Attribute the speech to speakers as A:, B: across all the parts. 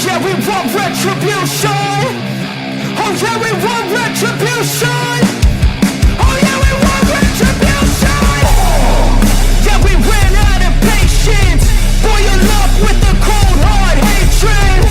A: yeah, we want retribution. Oh yeah, we want retribution. Oh yeah, we want retribution. Yeah, we ran out of patience. Boil up with the cold hard hatred.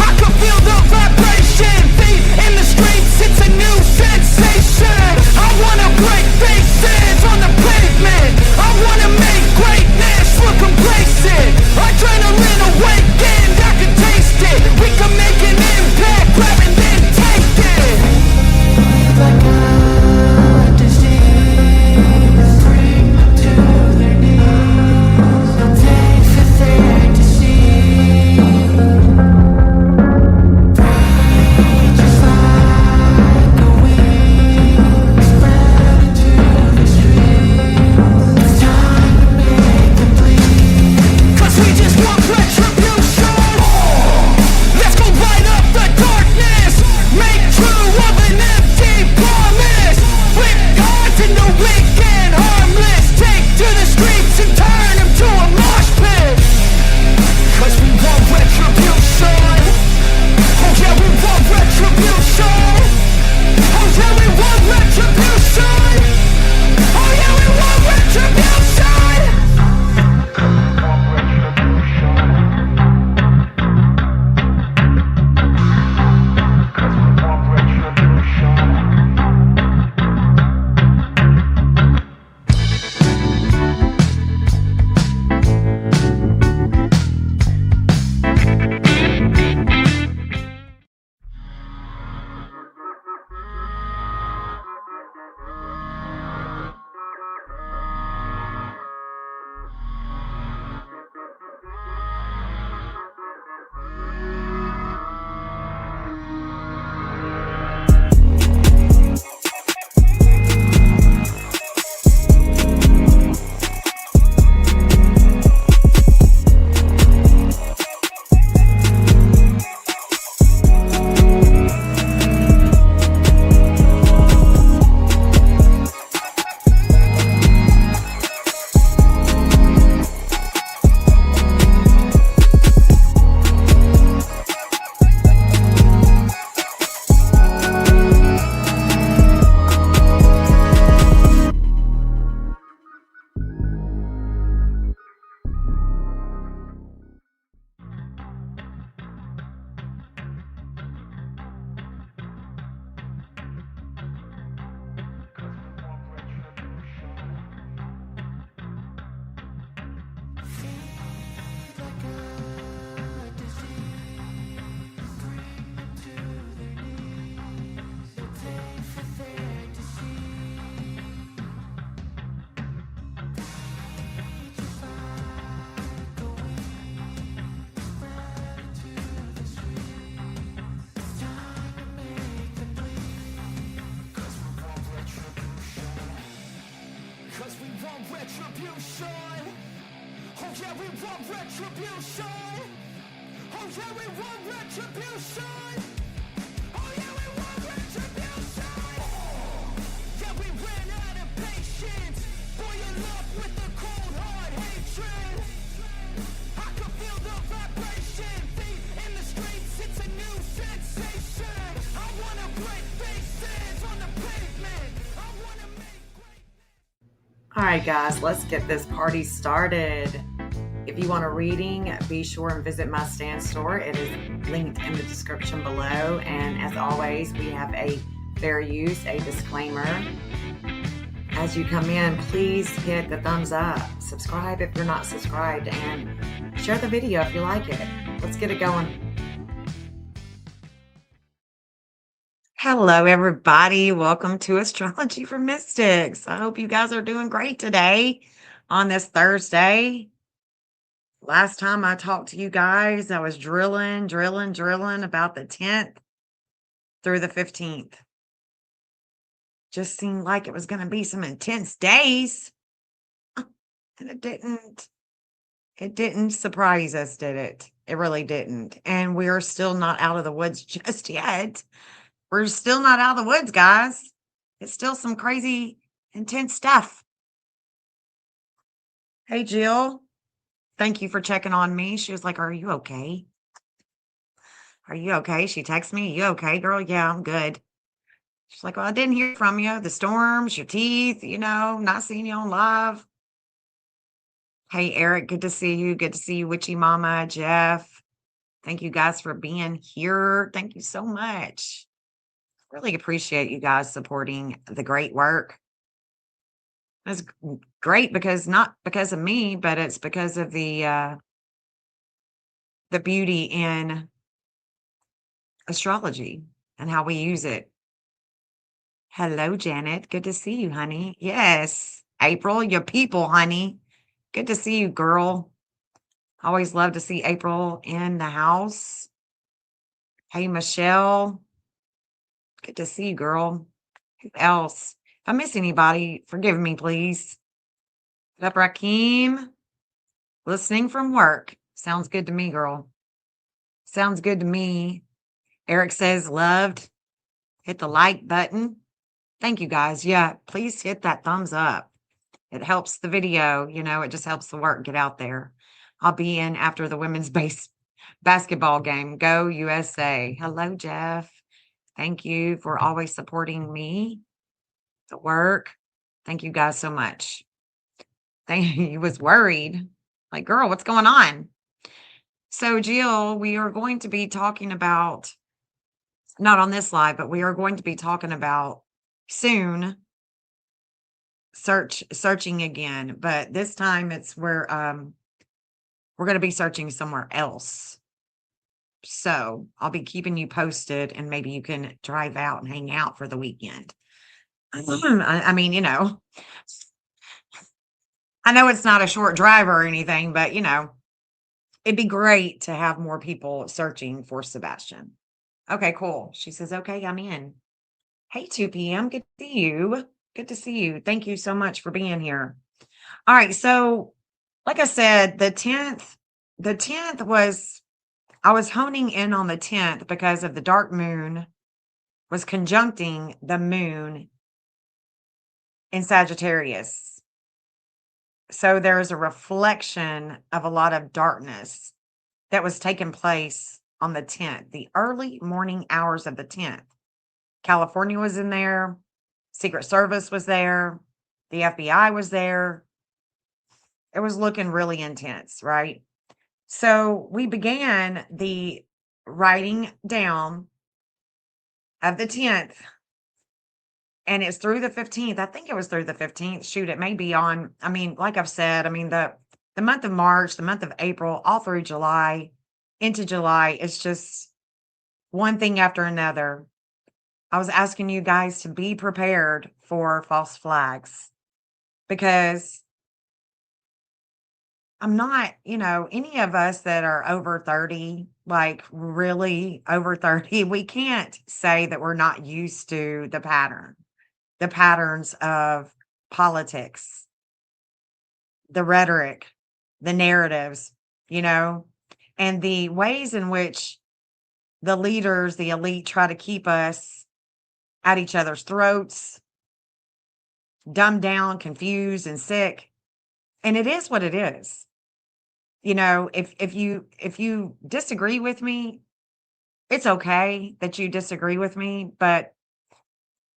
A: I can feel the vibration. Feet in the streets, it's a new sensation. I wanna break faces on the pavement. I wanna make greatness look complacent. Adrenaline awakened, I can taste it. We can make an impact, grab and then take it. Like a disease, bring them to their knees. Take for their disease. Just like a weed, spread into the streets. It's time to make them bleed. 'Cause we just want retribution. Let's go light up the darkness. Make true of an empty promise. Flip cards into weak and harmless. Take to the streets and turn them to a mosh pit. 'Cause we want retribution. Oh yeah, we want retribution. Oh yeah, we want retribution. Oh yeah, we want retribution. Cause we want retribution. Oh yeah, we want retribution. Oh yeah, we want retribution. Oh yeah, we want retribution. Yeah, we ran out of patience. Boil up with the cold hard hatred. I can feel the vibration. Feet in the streets, it's a new sensation. I wanna break faces on the pavement. I wanna make great.
B: All right, guys, let's get this party started. If you want a reading, be sure and visit my stand store. It is linked in the description below. And as always, we have a fair use, a disclaimer. As you come in, please hit the thumbs up, subscribe if you're not subscribed, and share the video if you like it. Let's get it going. Hello, everybody. Welcome to Astrology for Mystics. I hope you guys are doing great today on this Thursday. Last time I talked to you guys, I was drilling about the 10th through the 15th. Just seemed like it was going to be some intense days. And it didn't surprise us, did it? It really didn't. And we're still not out of the woods just yet. We're still not out of the woods, guys. It's still some crazy, intense stuff. Hey, Jill. Thank you for checking on me. She was like, "Are you okay?" Are you okay? She texts me, you okay, girl? Yeah, I'm good. She's like, well, I didn't hear from you. The storms, your teeth, not seeing you on live. Hey, Eric, good to see you. Good to see you, Witchy Mama, Jeff. Thank you guys for being here. Thank you so much. Really appreciate you guys supporting the great work. It's great because not because of me, but it's because of the beauty in astrology and how we use it. Hello, Janet. Good to see you, honey. Yes. April, your people, honey. Good to see you, girl. Always love to see April in the house. Hey, Michelle. Good to see you, girl. Who else? If I miss anybody, forgive me, please. What up, Rakeem? Listening from work. Sounds good to me, girl. Sounds good to me. Eric says loved. Hit the like button. Thank you, guys. Yeah, please hit that thumbs up. It helps the video, it just helps the work get out there. I'll be in after the women's basketball game. Go USA. Hello, Jeff. Thank you for always supporting me, the work. Thank you guys so much. He was worried. Like, girl, what's going on? So, Jill, we are going to be talking about, not on this live, but we are going to be talking about soon searching again, but this time it's where we're going to be searching somewhere else. So I'll be keeping you posted, and maybe you can drive out and hang out for the weekend. I mean, I know it's not a short drive or anything, but it'd be great to have more people searching for Sebastian. Okay, cool. She says, okay, I'm in. Hey, 2 p.m. Good to see you. Good to see you. Thank you so much for being here. All right. So, like I said, the 10th was, I was honing in on the 10th because of the dark moon was conjuncting the moon in Sagittarius. So there's a reflection of a lot of darkness that was taking place on the 10th, the early morning hours of the 10th. California was in there, Secret Service was there, the FBI was there. It was looking really intense, right? So we began the writing down of the 10th, and it's through the 15th. I think it was through the 15th. Shoot, it may be on. I mean, like I've said, the month of March, the month of April, all through July, into July, it's just one thing after another. I was asking you guys to be prepared for false flags because I'm not, any of us that are over 30, like really over 30, we can't say that we're not used to the patterns of politics, the rhetoric, the narratives, you know, and the ways in which the leaders, the elite try to keep us at each other's throats, dumbed down, confused, and sick. And it is what it is. If you disagree with me, it's okay that you disagree with me, but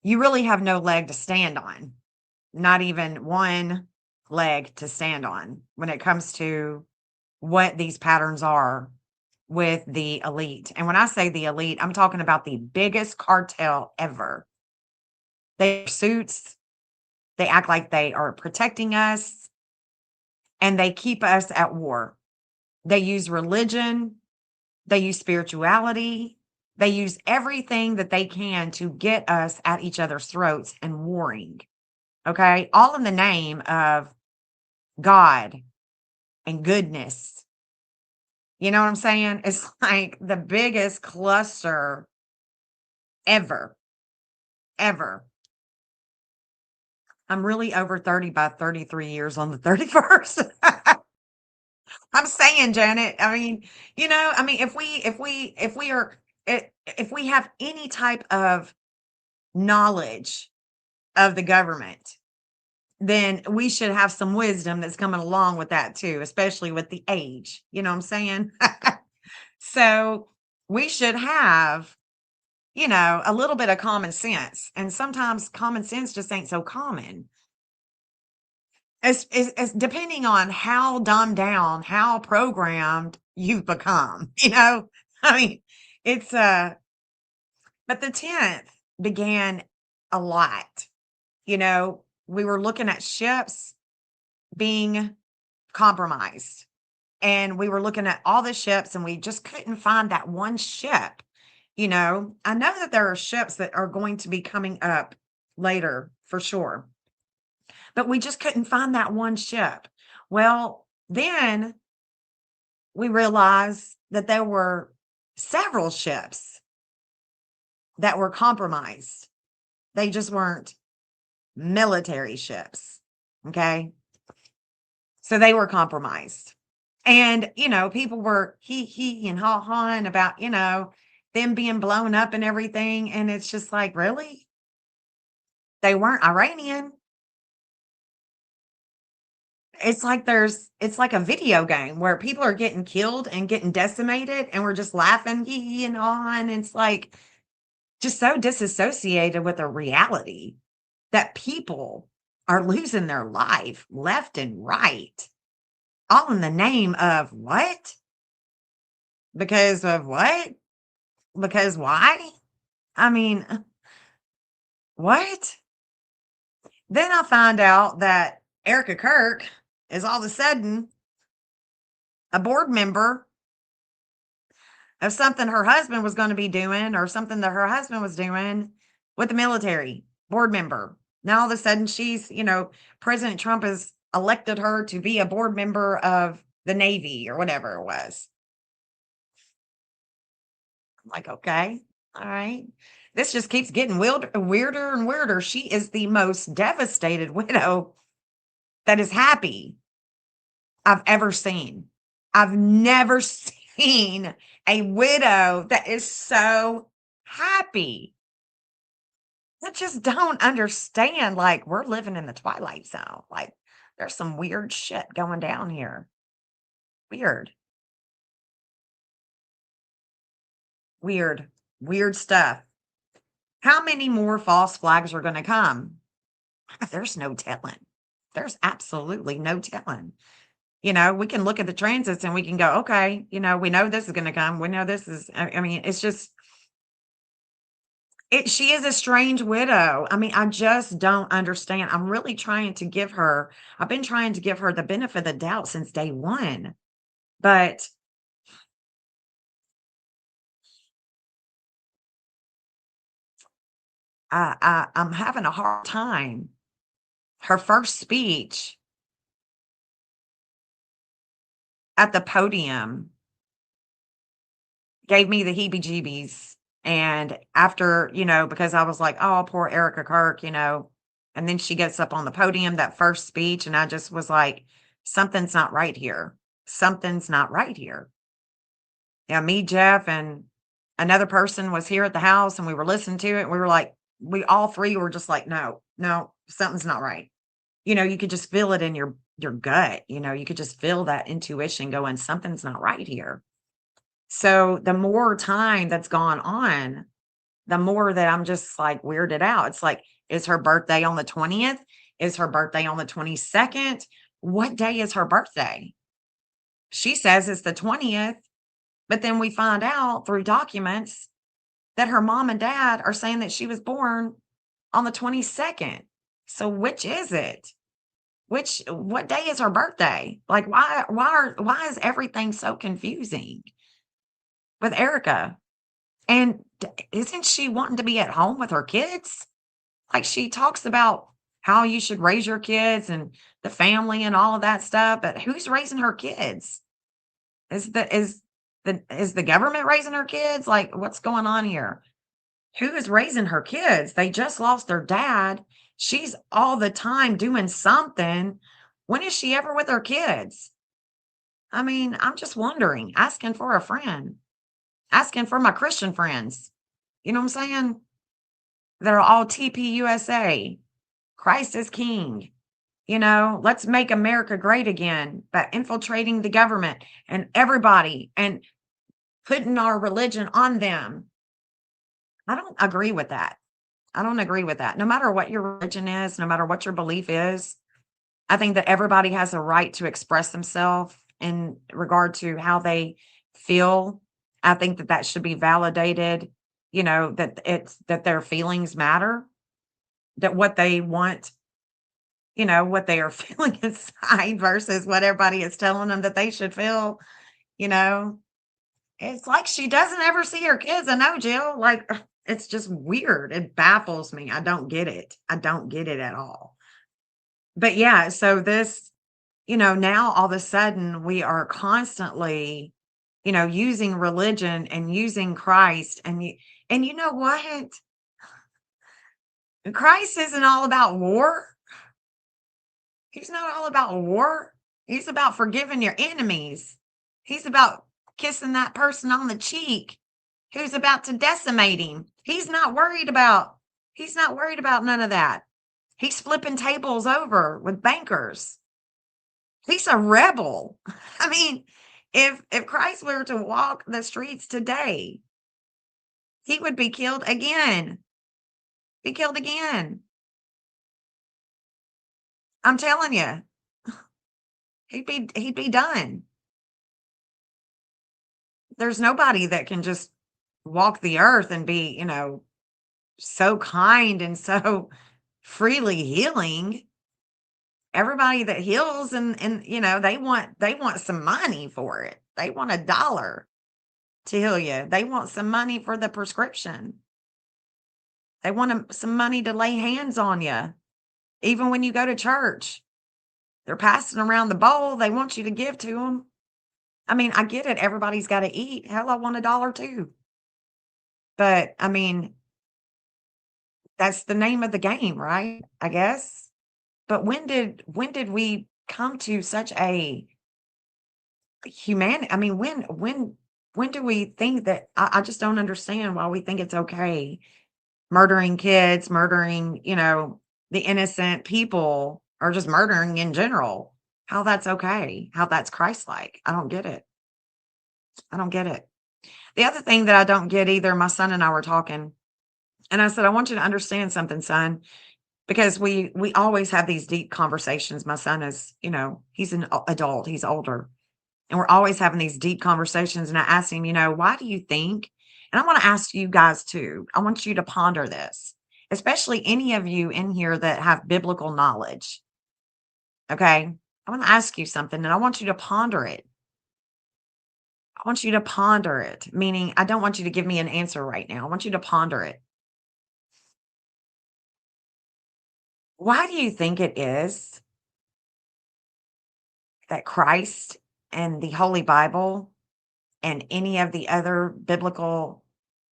B: you really have no leg to stand on. Not even one leg to stand on when it comes to what these patterns are with the elite. And when I say the elite, I'm talking about the biggest cartel ever. They wear suits, they act like they are protecting us, and they keep us at war. They use religion, they use spirituality, they use everything that they can to get us at each other's throats and warring. Okay. All in the name of God and goodness. You know what I'm saying? It's like the biggest cluster ever, ever. I'm really over 30 by 33 years on the 31st. I'm saying, Janet, if we have any type of knowledge of the government, then we should have some wisdom that's coming along with that too, especially with the age. You know what I'm saying? So we should have, a little bit of common sense. And sometimes common sense just ain't so common. As depending on how dumbed down, how programmed you've become, I mean, it's but the 10th began a lot. We were looking at ships being compromised. And we were looking at all the ships and we just couldn't find that one ship. I know that there are ships that are going to be coming up later for sure, but we just couldn't find that one ship. Well, then we realized that there were several ships that were compromised. They just weren't military ships. Okay. So they were compromised. And, people were he and ha-haing about, them being blown up and everything. And it's just like, really? They weren't Iranian. It's like a video game where people are getting killed and getting decimated and we're just laughing, hee and ha. And it's like just so disassociated with the reality that people are losing their life left and right. All in the name of what? Because of what? Because why? I mean, what? Then I find out that Erica Kirk is all of a sudden a board member of something her husband was going to be doing or something that her husband was doing with the military, board member. Now all of a sudden she's, President Trump has elected her to be a board member of the Navy or whatever it was. I'm like, okay, all right. This just keeps getting weirder and weirder. She is the most devastated widow that is happy I've ever seen. I've never seen a widow that is so happy. I just don't understand. Like, we're living in the twilight zone. Like, there's some weird shit going down here. Weird. Weird stuff. How many more false flags are going to come? There's no telling. There's absolutely no telling. We can look at the transits and we can go, okay, we know this is going to come. We know this is, I mean, it's just, she is a strange widow. I mean, I just don't understand. I've been trying to give her the benefit of the doubt since day one. But I'm having a hard time. Her first speech at the podium gave me the heebie-jeebies. And after, because I was like, oh, poor Erica Kirk, and then she gets up on the podium, that first speech, and I just was like, something's not right here. Something's not right here. Yeah, me, Jeff, and another person was here at the house and we were listening to it. And we were like, we all three were just like, no, something's not right. You could just feel it in your gut. You could just feel that intuition going, something's not right here. So the more time that's gone on, the more that I'm just like weirded out. It's like, is her birthday on the 20th? Is her birthday on the 22nd? What day is her birthday? She says it's the 20th, but then we find out through documents that her mom and dad are saying that she was born on the 22nd. So which is it? What day is her birthday? Like, why is everything so confusing with Erica? And isn't she wanting to be at home with her kids? Like, she talks about how you should raise your kids and the family and all of that stuff, but who's raising her kids? Is the government raising her kids? Like, what's going on here? Who is raising her kids? They just lost their dad. She's all the time doing something. When is she ever with her kids? I mean, I'm just wondering, asking for a friend, asking for my Christian friends. You know what I'm saying? That are all TPUSA. Christ is King. Let's make America great again by infiltrating the government and everybody. And putting our religion on them. I don't agree with that. I don't agree with that. No matter what your religion is, no matter what your belief is, I think that everybody has a right to express themselves in regard to how they feel. I think that that should be validated, that that their feelings matter, that what they want, what they are feeling inside versus what everybody is telling them that they should feel, you know. It's like she doesn't ever see her kids. I know, Jill. Like, it's just weird. It baffles me. I don't get it. I don't get it at all. But yeah, so this, now all of a sudden we are constantly, using religion and using Christ. And you know what? Christ isn't all about war. He's not all about war. He's about forgiving your enemies. He's about kissing that person on the cheek who's about to decimate him. He's not worried about none of that. He's flipping tables over with bankers. He's a rebel. I mean, if Christ were to walk the streets today, he would be killed again. Be killed again. I'm telling you, he'd be done. There's nobody that can just walk the earth and be, so kind and so freely healing. Everybody that heals and they want some money for it. They want $1 to heal you. They want some money for the prescription. They want some money to lay hands on you. Even when you go to church, they're passing around the bowl they want you to give to them. I mean, I get it. Everybody's got to eat. Hell, I want $1 too. But I mean, that's the name of the game, right? I guess. But when did we come to such a humanity? I mean, when do we think that I just don't understand why we think it's okay murdering kids, murdering, the innocent people, or just murdering in general. How that's okay, how that's Christ-like. I don't get it. I don't get it. The other thing that I don't get either, my son and I were talking, and I said, I want you to understand something, son, because we always have these deep conversations. My son is, he's an adult, he's older. And we're always having these deep conversations. And I asked him, why do you think? And I want to ask you guys too. I want you to ponder this, especially any of you in here that have biblical knowledge. Okay. I want to ask you something and I want you to ponder it. I want you to ponder it, meaning I don't want you to give me an answer right now. I want you to ponder it. Why do you think it is that Christ and the Holy Bible and any of the other biblical,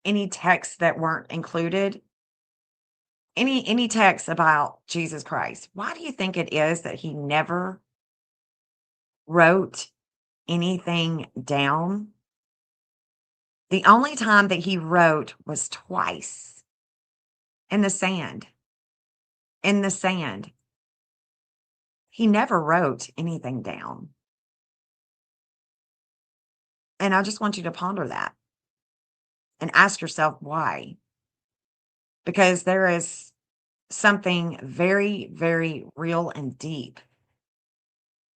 B: any texts that weren't included, any text about Jesus Christ, why do you think it is that he never wrote anything down? The only time that he wrote was twice in the sand. In the sand. He never wrote anything down. And I just want you to ponder that and ask yourself why. Because there is something very, very real and deep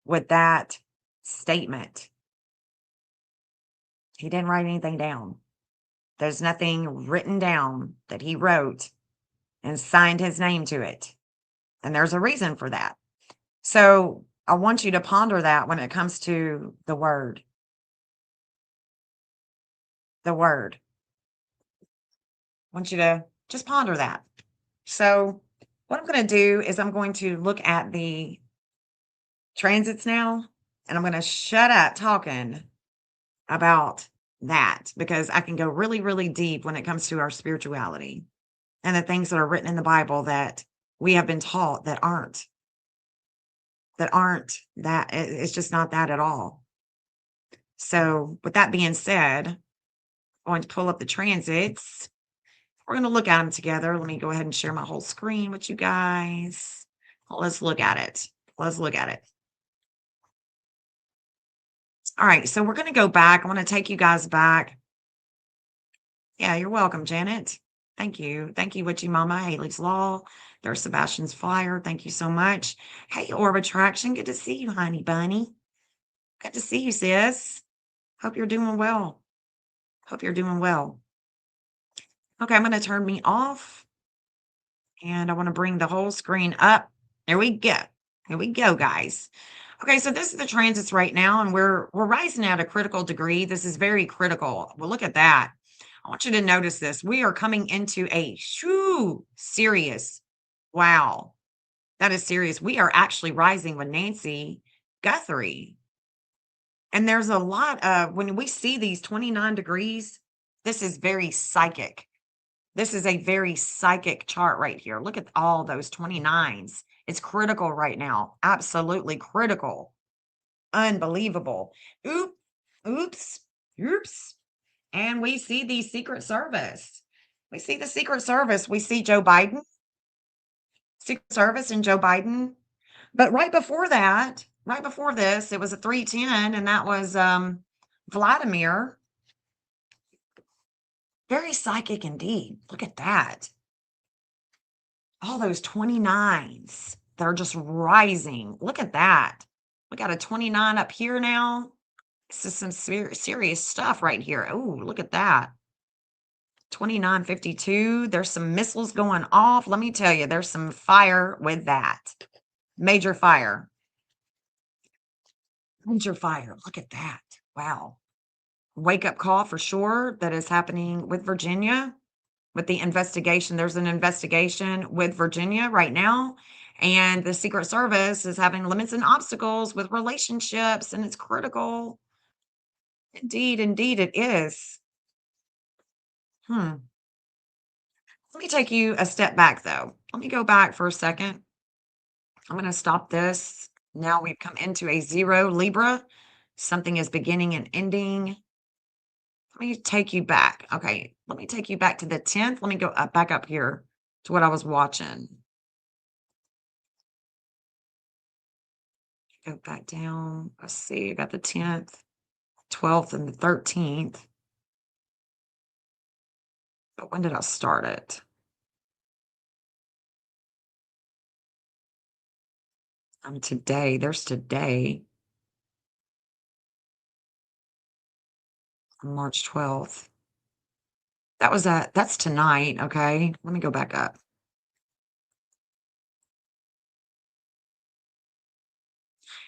B: with that statement. He didn't write anything down. There's nothing written down that he wrote and signed his name to it. And there's a reason for that. So I want you to ponder that when it comes to the word. The word. I want you to just ponder that. So what I'm going to do is I'm going to look at the transits now, and I'm going to shut up talking about that because I can go really, really deep when it comes to our spirituality and the things that are written in the Bible that we have been taught that aren't that. It's just not that at all. So with that being said, I'm going to pull up the transits. We're going to look at them together. Let me go ahead and share my whole screen with you guys. Let's look at it. Let's look at it. All right, so we're going to go back. I want to take you guys back Yeah, you're welcome, Janet. Thank you. Thank you, Witchy Mama. Haley's Law. There's Sebastian's Flyer. Thank you so much. Hey, Orb Attraction. Good to see you, honey bunny. Good to see you, sis. Hope you're doing well. Hope you're doing well. Okay, I'm going to turn me off and I want to bring the whole screen up. There we go. Here we go, guys. Okay, so this is the transits right now, and we're rising at a critical degree. This is very critical. Well, look at that. I want you to notice this. We are coming into a serious. Wow, that is serious. We are actually rising with Nancy Guthrie. And there's a lot of when we see these 29 degrees, this is very psychic. This is a very psychic chart right here. Look at all those 29s. It's critical right now. Absolutely critical. Unbelievable. Oop, oops, oops. And we see the Secret Service. We see the Secret Service. We see Joe Biden, Secret Service and Joe Biden. But right before that, right before this, it was a 310, and that was Vladimir. Very psychic indeed. Look at that. All those 29s that are just rising. Look at that. We got a 29 up here now. This is some serious stuff right here. Oh, look at that. 2952. There's some missiles going off. Let me tell you, there's some fire with that. Major fire. Major fire. Look at that. Wow. Wake up call for sure that is happening with Virginia with the investigation. There's an investigation with Virginia right now, and the Secret Service is having limits and obstacles with relationships, and it's critical. Indeed, indeed, it is. Hmm. Let me take you a step back, though. Let me go back for a second. I'm going to stop this. Now we've come into a zero Libra. Something is beginning and ending. Let me take you back. Okay, let me take you back to the 10th. Let me go back up here to what I was watching. Go back down. Let's see. I got the 10th, 12th, and the 13th. But when did I start it? Today. There's today, March 12th. That's tonight. Okay. Let me go back up.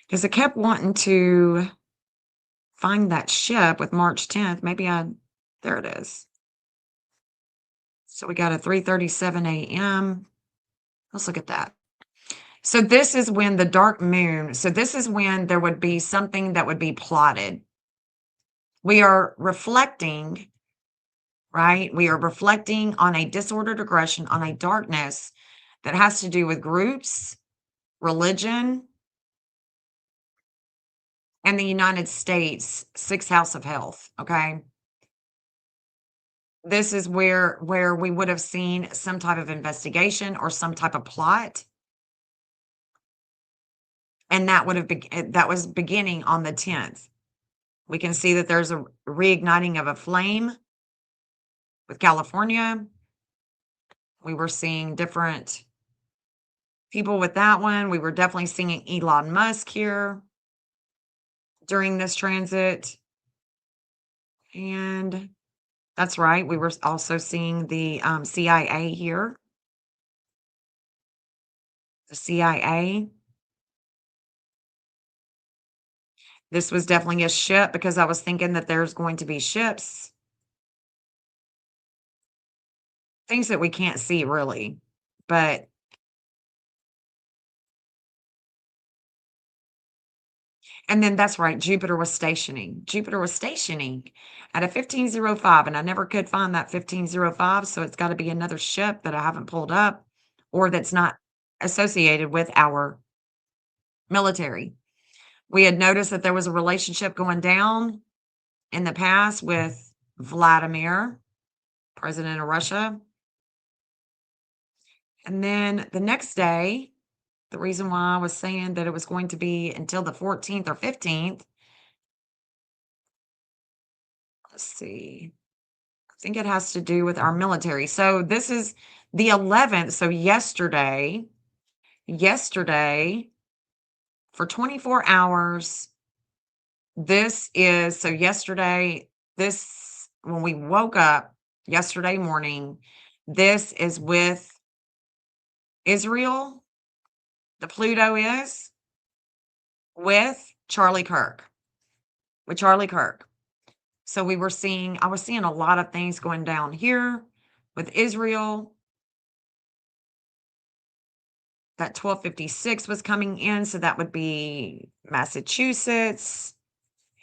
B: Because I kept wanting to find that ship with March 10th. There it is. So we got a 3:37 a.m. Let's look at that. So this is when the dark moon, so this is when there would be something that would be plotted. We are reflecting, right? We are reflecting on a disordered aggression, on a darkness that has to do with groups, religion, and the United States, sixth house of health. Okay. This is where we would have seen some type of investigation or some type of plot. And that would have that was beginning on the 10th. We can see that there's a reigniting of a flame with California. We were seeing different people with that one. We were definitely seeing Elon Musk here during this transit. And that's right. We were also seeing the CIA here. The CIA. This was definitely a ship because I was thinking that there's going to be ships. Things that we can't see really. But and then that's right, Jupiter was stationing. Jupiter was stationing at a 1505, and I never could find that 1505, so it's gotta be another ship that I haven't pulled up or that's not associated with our military. We had noticed that there was a relationship going down in the past with Vladimir, president of Russia. And then the next day, the reason why I was saying that it was going to be until the 14th or 15th, let's see. I think it has to do with our military. So this is the 11th. So yesterday for 24 hours, yesterday, this, when we woke up yesterday morning, this is with Israel. The Pluto is with Charlie Kirk, with Charlie Kirk. So I was seeing a lot of things going down here with Israel. That 1256 was coming in. So that would be Massachusetts.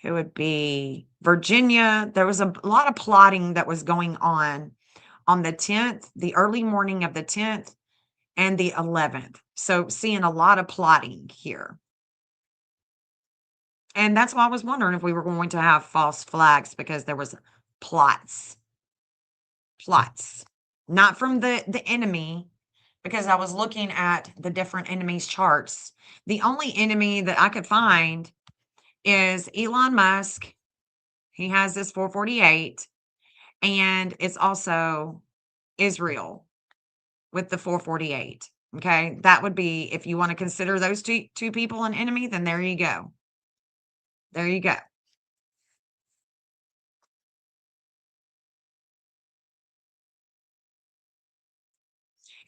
B: It would be Virginia. There was a lot of plotting that was going on the 10th, the early morning of the 10th and the 11th. So seeing a lot of plotting here. And that's why I was wondering if we were going to have false flags because there was plots, plots, not from the enemy, because I was looking at the different enemies charts. The only enemy that I could find is Elon Musk. He has this 448, and it's also Israel with the 448. Okay. That would be, if you want to consider those two people an enemy, then there you go. There you go.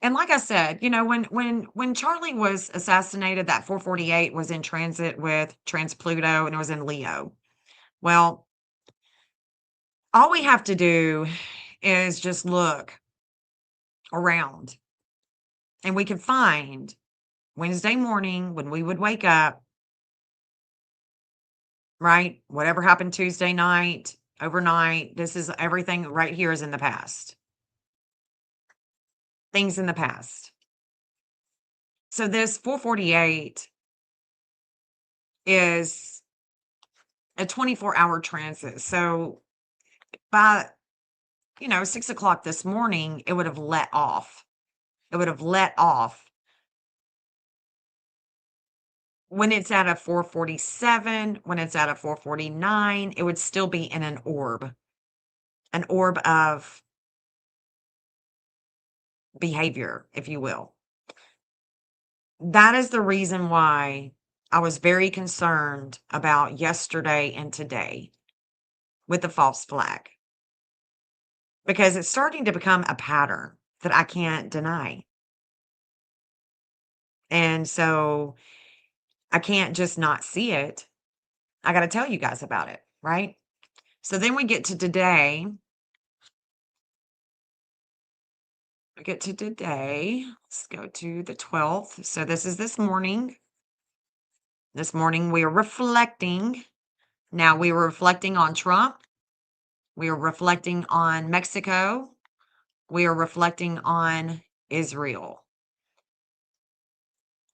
B: And like I said, when Charlie was assassinated, that 448 was in transit with trans Pluto and it was in Leo. Well, all we have to do is just look around and we can find Wednesday morning when we would wake up, right? Whatever happened Tuesday night, overnight, this is everything right here is in the past. Things in the past. So this 448 is a 24-hour transit. So by 6 o'clock this morning, it would have let off. It would have let off. When it's at a 447, when it's at a 449, it would still be in an orb of behavior, if you will. That is the reason why I was very concerned about yesterday and today with the false flag, because it's starting to become a pattern that I can't deny. And so I can't just not see it. I got to tell you guys about it, right? So then we get to today. Let's go to the 12th. So this is this morning. This morning we are reflecting. Now we were reflecting on Trump. We are reflecting on Mexico. We are reflecting on Israel.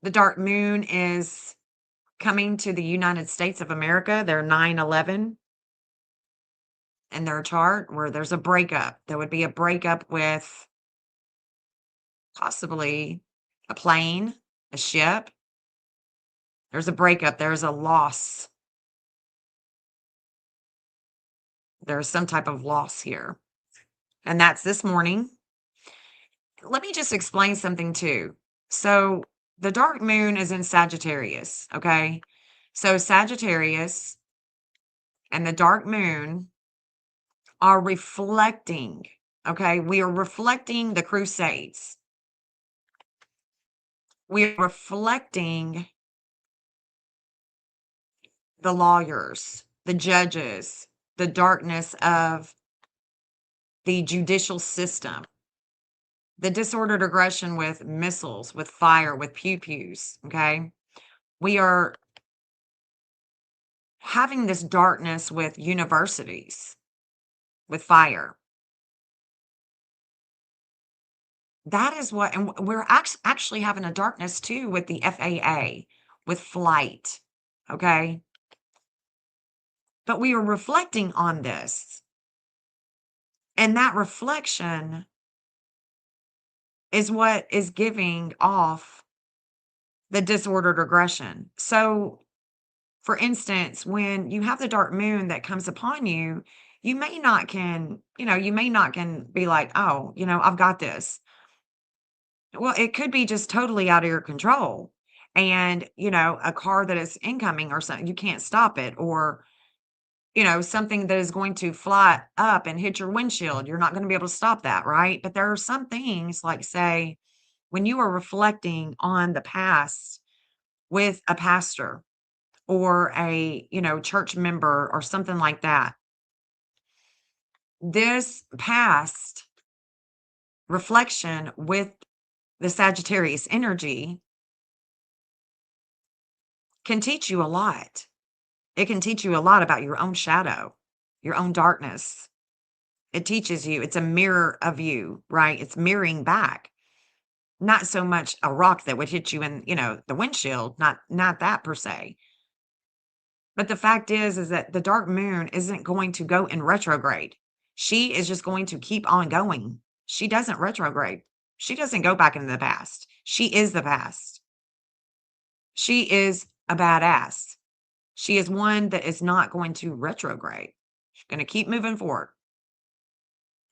B: The dark moon is coming to the United States of America. They're 9/11 in their chart where there's a breakup. There would be a breakup with possibly a plane, a ship. There's a breakup. There's a loss. There's some type of loss here. And that's this morning. Let me just explain something too. So the dark moon is in Sagittarius. Okay. So Sagittarius and the dark moon are reflecting. Okay. We are reflecting the Crusades. We are reflecting the lawyers, the judges, the darkness of the judicial system, the disordered aggression with missiles, with fire, with pew-pews. Okay. We are having this darkness with universities, with fire. That is what, and we're actually having a darkness too with the FAA, with flight. Okay. But we are reflecting on this. And that reflection is what is giving off the disordered aggression. So, for instance, when you have the dark moon that comes upon you, you may not can be like, "Oh, I've got this." Well, it could be just totally out of your control. And, a car that is incoming or something, you can't stop it, or, something that is going to fly up and hit your windshield. You're not going to be able to stop that, right? But there are some things, like, say, when you are reflecting on the past with a pastor or a, church member or something like that, this past reflection with the Sagittarius energy can teach you a lot. It can teach you a lot about your own shadow, your own darkness. It teaches you, it's a mirror of you, right? It's mirroring back. Not so much a rock that would hit you in, the windshield, not that per se. But the fact is that the dark moon isn't going to go in retrograde. She is just going to keep on going. She doesn't retrograde. She doesn't go back into the past. She is the past. She is a badass. She is one that is not going to retrograde. She's going to keep moving forward.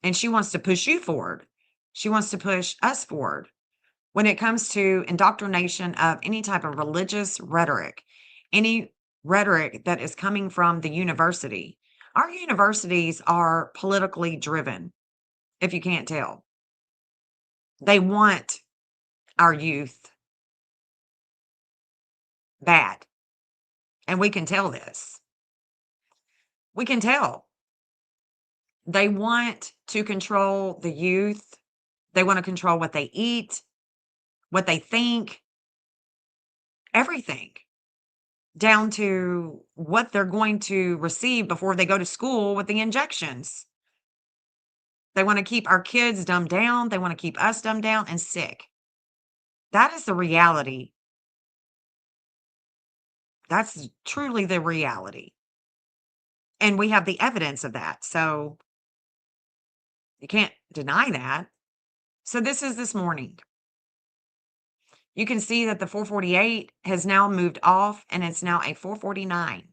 B: And she wants to push you forward. She wants to push us forward. When it comes to indoctrination of any type of religious rhetoric, any rhetoric that is coming from the university, our universities are politically driven, if you can't tell. They want our youth bad. And we can tell this. We can tell. They want to control the youth. They want to control what they eat, what they think, everything, down to what they're going to receive before they go to school with the injections. They want to keep our kids dumbed down. They want to keep us dumbed down and sick. That is the reality. That's truly the reality. And we have the evidence of that. So you can't deny that. So this is this morning. You can see that the 448 has now moved off and it's now a 449.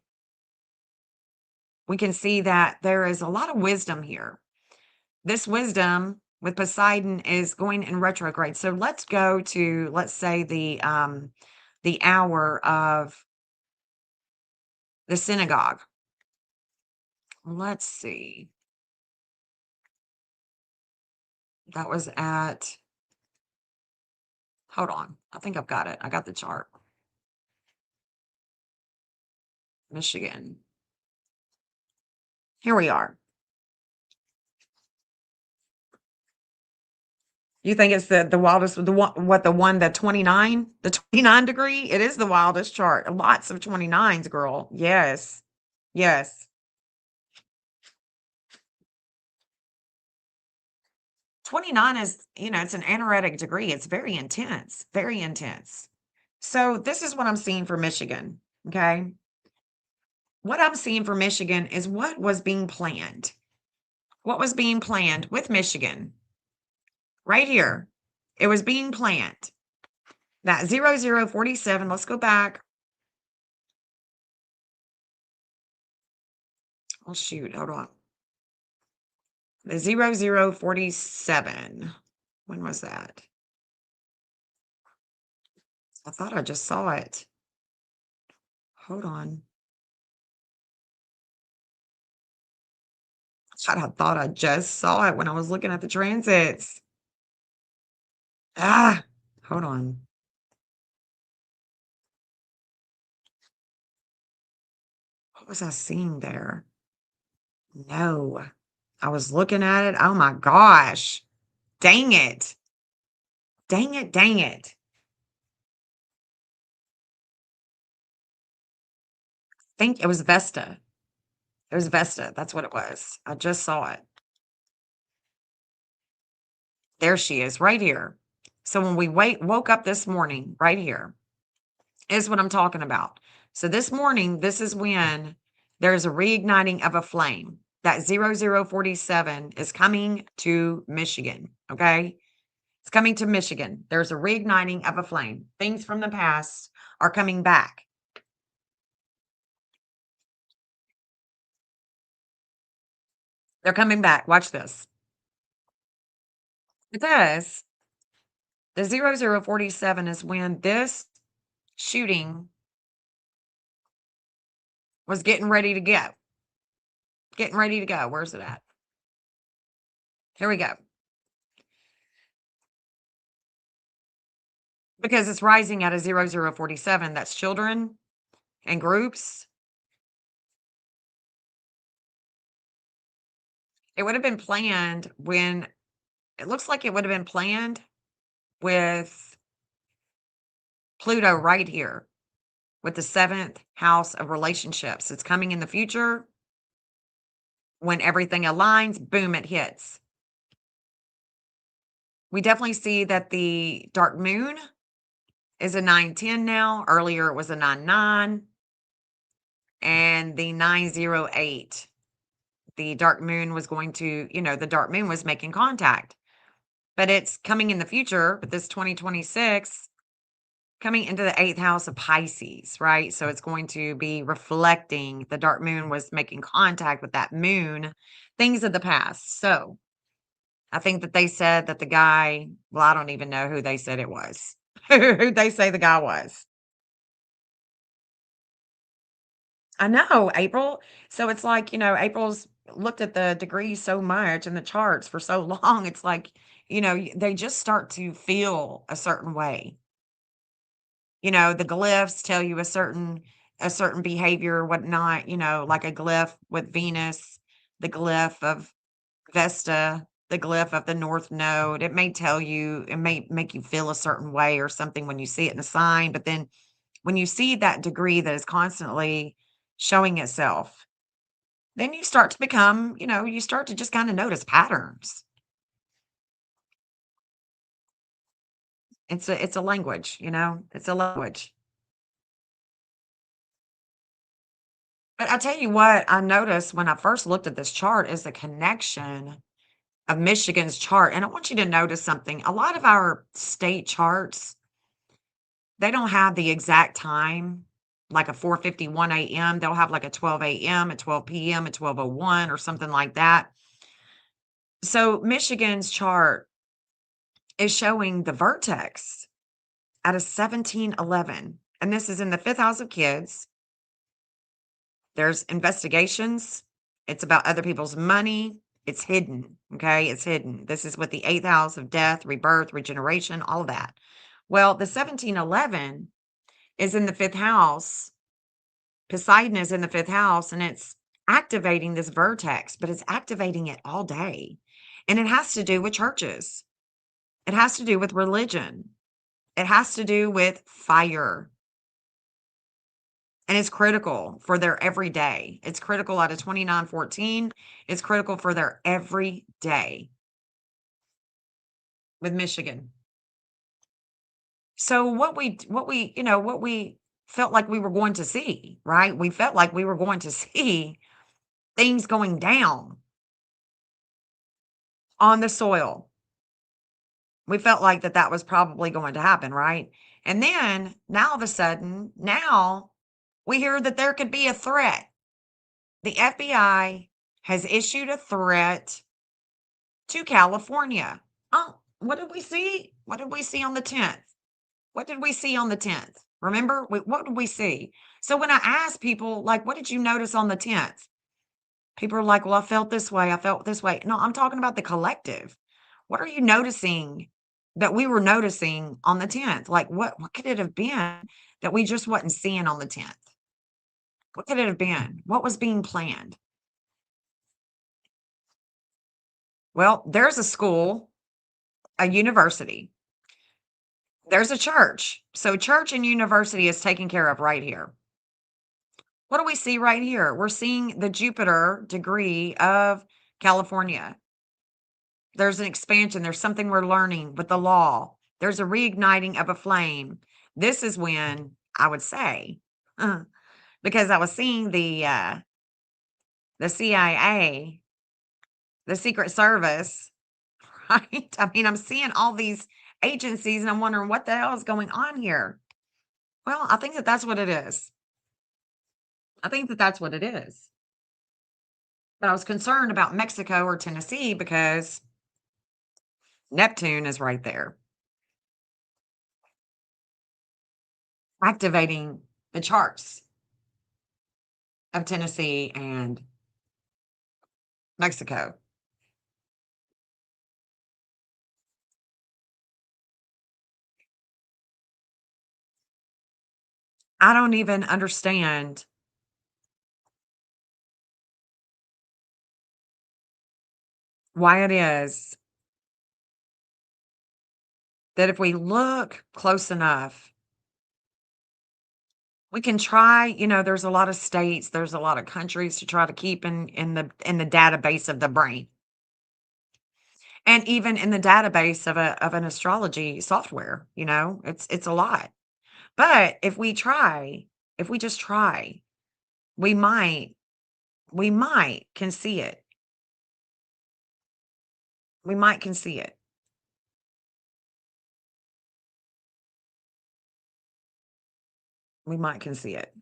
B: We can see that there is a lot of wisdom here. This wisdom with Poseidon is going in retrograde. So let's go to, let's say, the hour of the synagogue. Let's see. That was at, hold on. I think I've got it. I got the chart. Michigan. Here we are. You think it's the wildest, the 29, the 29 degree? It is the wildest chart. Lots of 29s, girl. Yes. Yes. 29 is, it's an anoretic degree. It's very intense, very intense. So this is what I'm seeing for Michigan. Okay. What I'm seeing for Michigan is what was being planned. What was being planned with Michigan right here. It was being planned. That 0047, let's go back. Oh, shoot. Hold on. The 0047. When was that? I thought I just saw it. Hold on. I thought I just saw it when I was looking at the transits. Ah, hold on. What was I seeing there? No, I was looking at it. Oh my gosh. Dang it. Dang it. Dang it. Think it was Vesta. It was Vesta. That's what it was. I just saw it. There she is right here. So when we woke up this morning, right here, is what I'm talking about. So this morning, this is when there's a reigniting of a flame. That 0047 is coming to Michigan. Okay. It's coming to Michigan. There's a reigniting of a flame. Things from the past are coming back. They're coming back. Watch this. Because the 0047 is when this shooting was getting ready to go. Getting ready to go. Where's it at? Here we go. Because it's rising at a 0047. That's children and groups. It would have been planned when it looks like it would have been planned with Pluto right here with the seventh house of relationships. It's coming in the future. When everything aligns, boom, it hits. We definitely see that the dark moon is a 910 now. Earlier, it was a 99 and the 908. The dark moon was going to, the dark moon was making contact, but it's coming in the future, but this 2026 coming into the eighth house of Pisces, right? So it's going to be reflecting the dark moon was making contact with that moon, things of the past. So I think that they said that the guy, well, I don't even know who they said it was, who they say the guy was. I know, April. So it's like, April's looked at the degrees so much and the charts for so long. It's like, they just start to feel a certain way. The glyphs tell you a certain behavior or whatnot, like a glyph with Venus, the glyph of Vesta, the glyph of the North Node. It may tell you, it may make you feel a certain way or something when you see it in a sign, but then when you see that degree that is constantly showing itself, then you start to become, you start to just kind of notice patterns. It's a language, it's a language. But I tell you what, I noticed when I first looked at this chart is the connection of Michigan's chart. And I want you to notice something. A lot of our state charts, they don't have the exact time, like a 4:51 a.m. They'll have like a 12 a.m., a 12 p.m., a 12:01 or something like that. So Michigan's chart is showing the vertex at a 1711. And this is in the fifth house of kids. There's investigations. It's about other people's money. It's hidden. Okay. It's hidden. This is with the eighth house of death, rebirth, regeneration, all of that. Well, the 1711 is in the fifth house. Poseidon is in the fifth house and it's activating this vertex, but it's activating it all day. And it has to do with churches, it has to do with religion, it has to do with fire. And it's critical for their everyday. It's critical out of 2914. It's critical for their everyday with Michigan. So what we felt like we were going to see, right? We felt like we were going to see things going down on the soil. We felt like that was probably going to happen, right? And then now all of a sudden, now we hear that there could be a threat. The FBI has issued a threat to California. Oh, what did we see? What did we see on the 10th? What did we see on the 10th? Remember, what did we see? So when I ask people, like, what did you notice on the 10th? People are like, well, I felt this way. I felt this way. No, I'm talking about the collective. What are you noticing that we were noticing on the 10th? Like, what could it have been that we just wasn't seeing on the 10th? What could it have been? What was being planned? Well, there's a school, a university, there's a church. So, church and university is taken care of right here. What do we see right here? We're seeing the Jupiter degree of California. There's an expansion. There's something we're learning with the law. There's a reigniting of a flame. This is when I would say, because I was seeing the CIA, the Secret Service, right? I mean, I'm seeing all these agencies and I'm wondering what the hell is going on here. Well, I think that that's what it is. I think that that's what it is. But I was concerned about Mexico or Tennessee because Neptune is right there, activating the charts of Tennessee and Mexico. I don't even understand why it is that if we look close enough, we can try, there's a lot of states, there's a lot of countries to try to keep in the database of the brain. And even in the database of an astrology software, it's a lot. But if we just try, we might we might can see it. We might can see it. We might can see it.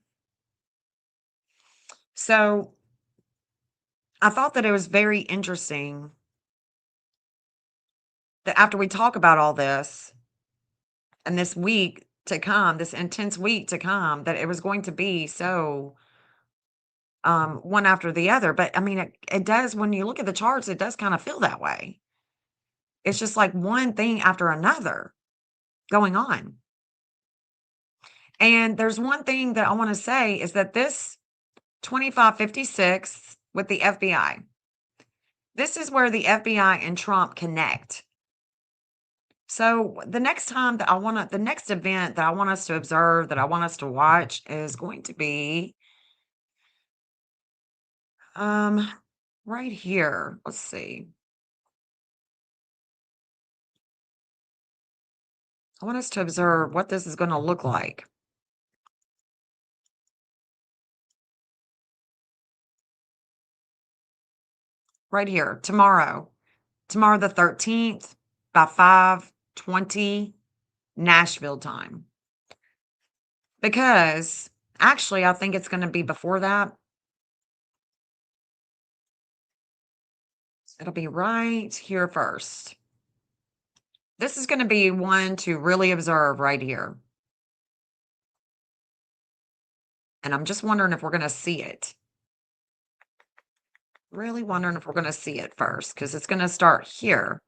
B: So, I thought that it was very interesting that after we talk about all this and this week to come, this intense week to come, that it was going to be so one after the other. But I mean, it does, when you look at the charts, it does kind of feel that way. It's just like one thing after another going on. And there's one thing that I want to say is that this 2556 with the FBI, this is where the FBI and Trump connect. So the next event that I want us to observe, that I want us to watch is going to be um right here. Let's see. I want us to observe what this is going to look like right here tomorrow. Tomorrow the 13th by 5:20 Nashville time. Because actually I think it's going to be before that. It'll be right here first. This is going to be one to really observe right here. And I'm just wondering if we're going to see it. Really wondering if we're going to see it first because it's going to start here.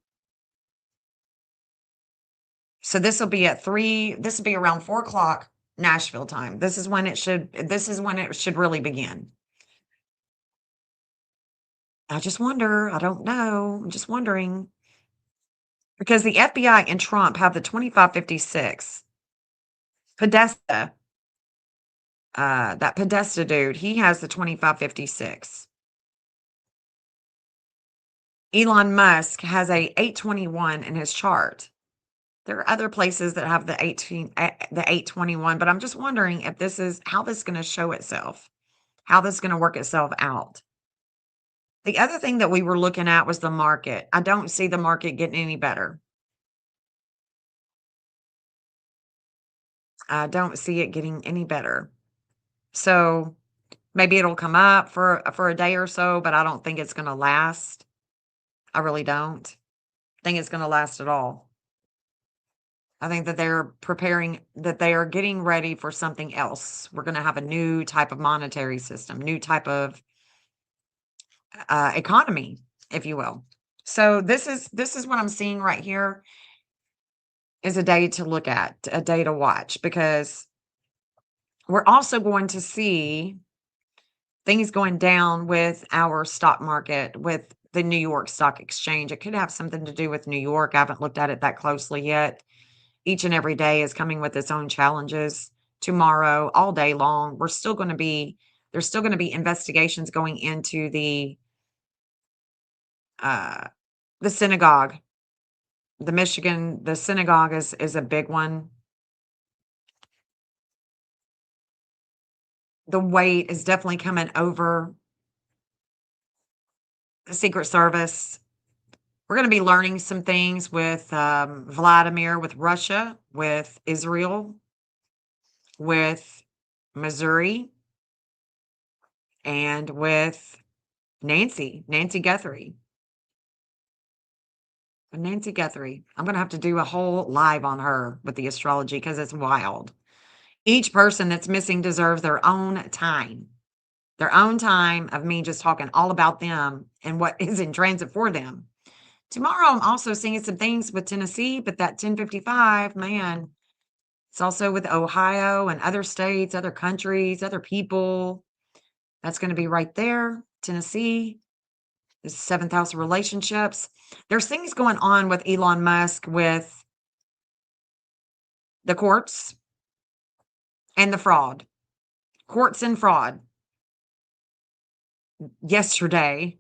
B: So this will be around 4 o'clock Nashville time. This is when it should really begin. I just wonder. I don't know. I'm just wondering because the FBI and Trump have the 2556. Podesta, that Podesta dude, he has the 2556. Elon Musk has a 821 in his chart. There are other places that have the 821, but I'm just wondering if this is how this is going to show itself, how this is going to work itself out. The other thing that we were looking at was the market. I don't see the market getting any better. I don't see it getting any better. So maybe it'll come up for a day or so, but I don't think it's going to last. I really don't think it's going to last at all. I think that they are getting ready for something else. We're going to have a new type of monetary system, new type of economy, if you will. So this is what I'm seeing right here is a day to look at, a day to watch, because we're also going to see things going down with our stock market, with the New York Stock Exchange. It could have something to do with New York. I haven't looked at it that closely yet. Each and every day is coming with its own challenges. Tomorrow, all day long, there's still going to be investigations going into uh, the synagogue. The synagogue is a big one. The weight is definitely coming over the Secret Service. We're going to be learning some things with Vladimir, with Russia, with Israel, with Missouri, and with Nancy Guthrie. Nancy Guthrie. I'm gonna have to do a whole live on her with the astrology because it's wild. Each person that's missing deserves their own time of me just talking all about them and what is in transit for them. Tomorrow, I'm also seeing some things with Tennessee, but that 1055, man, it's also with Ohio and other states, other countries, other people. That's going to be right there. Tennessee, the seventh house of relationships. There's things going on with Elon Musk with the courts and the fraud, courts and fraud. Yesterday,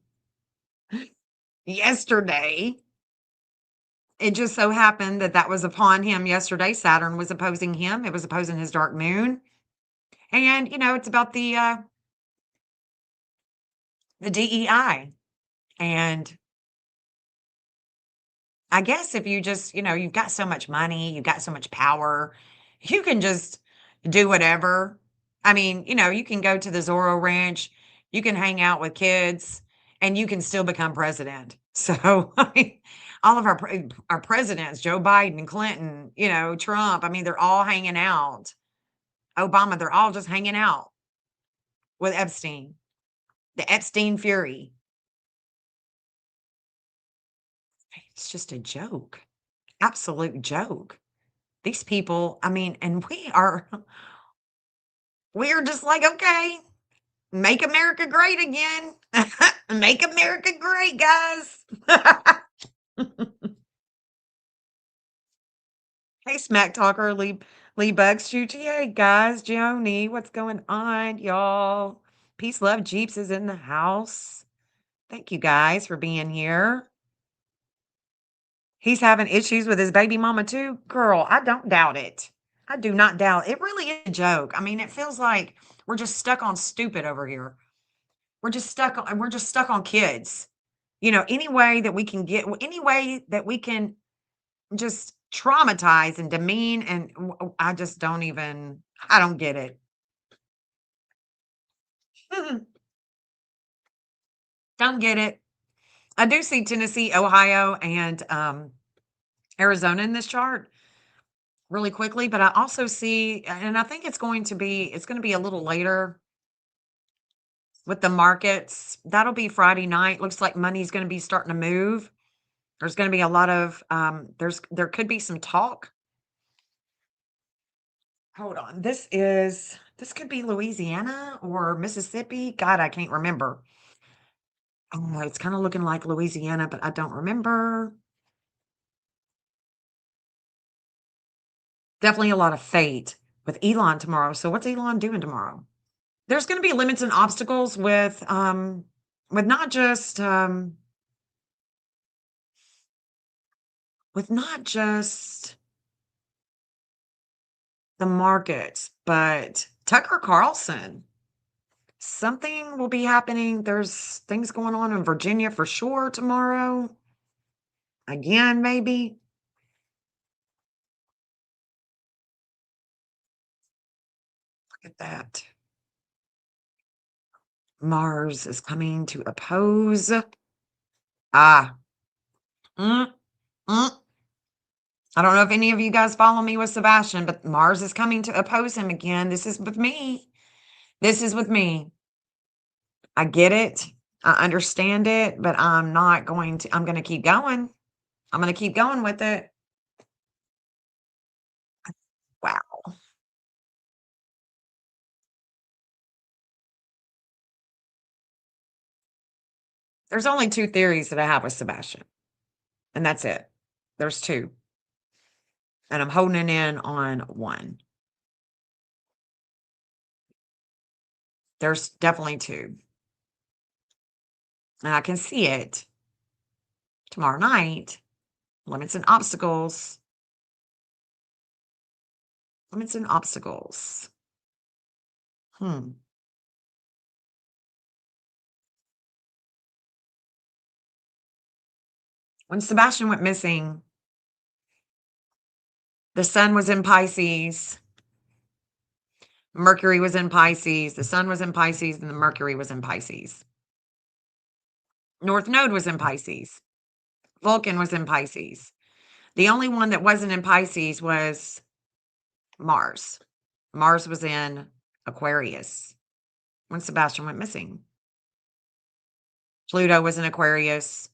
B: yesterday, it just so happened that that was upon him yesterday. Saturn was opposing him. It was opposing his dark moon. And, it's about the DEI. And I guess if you just, you've got so much money, you've got so much power, you can just do whatever. I mean, you can go to the Zorro Ranch, you can hang out with kids, and you can still become president. So, I mean, all of our presidents, Joe Biden, Clinton, Trump, I mean, they're all hanging out. Obama, they're all just hanging out with Epstein, the Epstein Fury. It's just a joke, absolute joke. These people, I mean, and we are just like, okay, make America great again. Make America great, guys. Hey, Smack Talker, Lee Bugs, GTA, guys, Joni, what's going on, y'all? Peace, love, Jeeps is in the house. Thank you guys for being here. He's having issues with his baby mama too. Girl, I don't doubt it. I do not doubt it. Really is a joke. I mean, it feels like we're just stuck on stupid over here. We're just stuck on kids. Any way that we can any way that we can just traumatize and demean and I just don't even I don't get it. Don't get it. I do see Tennessee, Ohio, and Arizona in this chart really quickly, but I also see and I think it's going to be a little later with the markets. That'll be Friday night. Looks like money's going to be starting to move. There's going to be a lot of there could be some talk. Hold on. This could be Louisiana or Mississippi. God, I can't remember. Oh, it's kind of looking like Louisiana, but I don't remember. Definitely a lot of fate with Elon tomorrow. So what's Elon doing tomorrow? There's going to be limits and obstacles with not just with not just the markets, but Tucker Carlson. Something will be happening. There's things going on in Virginia for sure tomorrow. Again, maybe. Look at that. Mars is coming to oppose. Ah. Mm, mm. I don't know if any of you guys follow me with Sebastian, but Mars is coming to oppose him again. This is with me. This is with me. I get it. I understand it, but I'm going to keep going. I'm going to keep going with it. Wow. There's only two theories that I have with Sebastian, and that's it. There's two, and I'm holding in on one. There's definitely two, and I can see it tomorrow night. Limits and obstacles. Limits and obstacles. Hmm. When Sebastian went missing, the sun was in Pisces, Mercury was in Pisces, the sun was in Pisces, and the Mercury was in Pisces. North Node was in Pisces. Vulcan was in Pisces. The only one that wasn't in Pisces was Mars. Mars was in Aquarius when Sebastian went missing. Pluto was in Aquarius.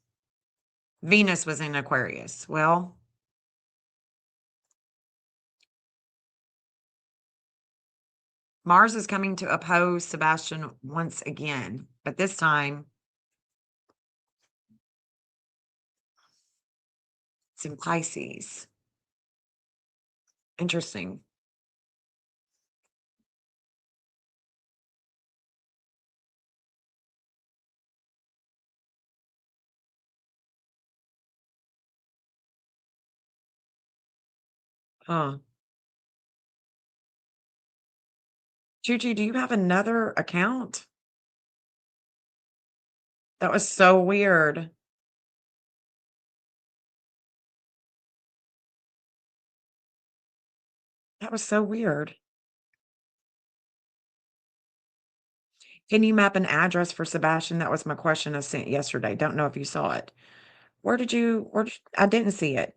B: Venus was in Aquarius. Well, Mars is coming to oppose Sebastian once again, but this time it's in Pisces. Interesting. Huh. Chuchi, do you have another account? That was so weird. That was so weird. Can you map an address for Sebastian? That was my question I sent yesterday. Don't know if you saw it. I didn't see it.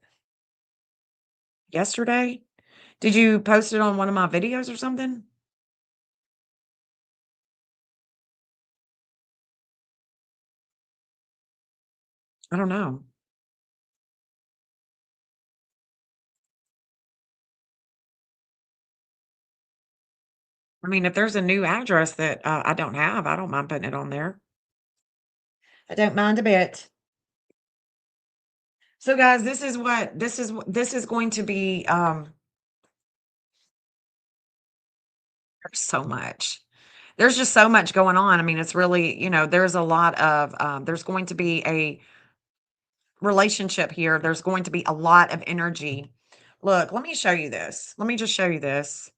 B: Yesterday? Did you post it on one of my videos or something? I don't know. I mean, if there's a new address that, I don't have, I don't mind putting it on there. I don't mind a bit. So, guys, this is going to be, there's so much. There's just so much going on. I mean, it's really, there's a lot of, there's going to be a relationship here. There's going to be a lot of energy. Look, let me show you this. Let me just show you this.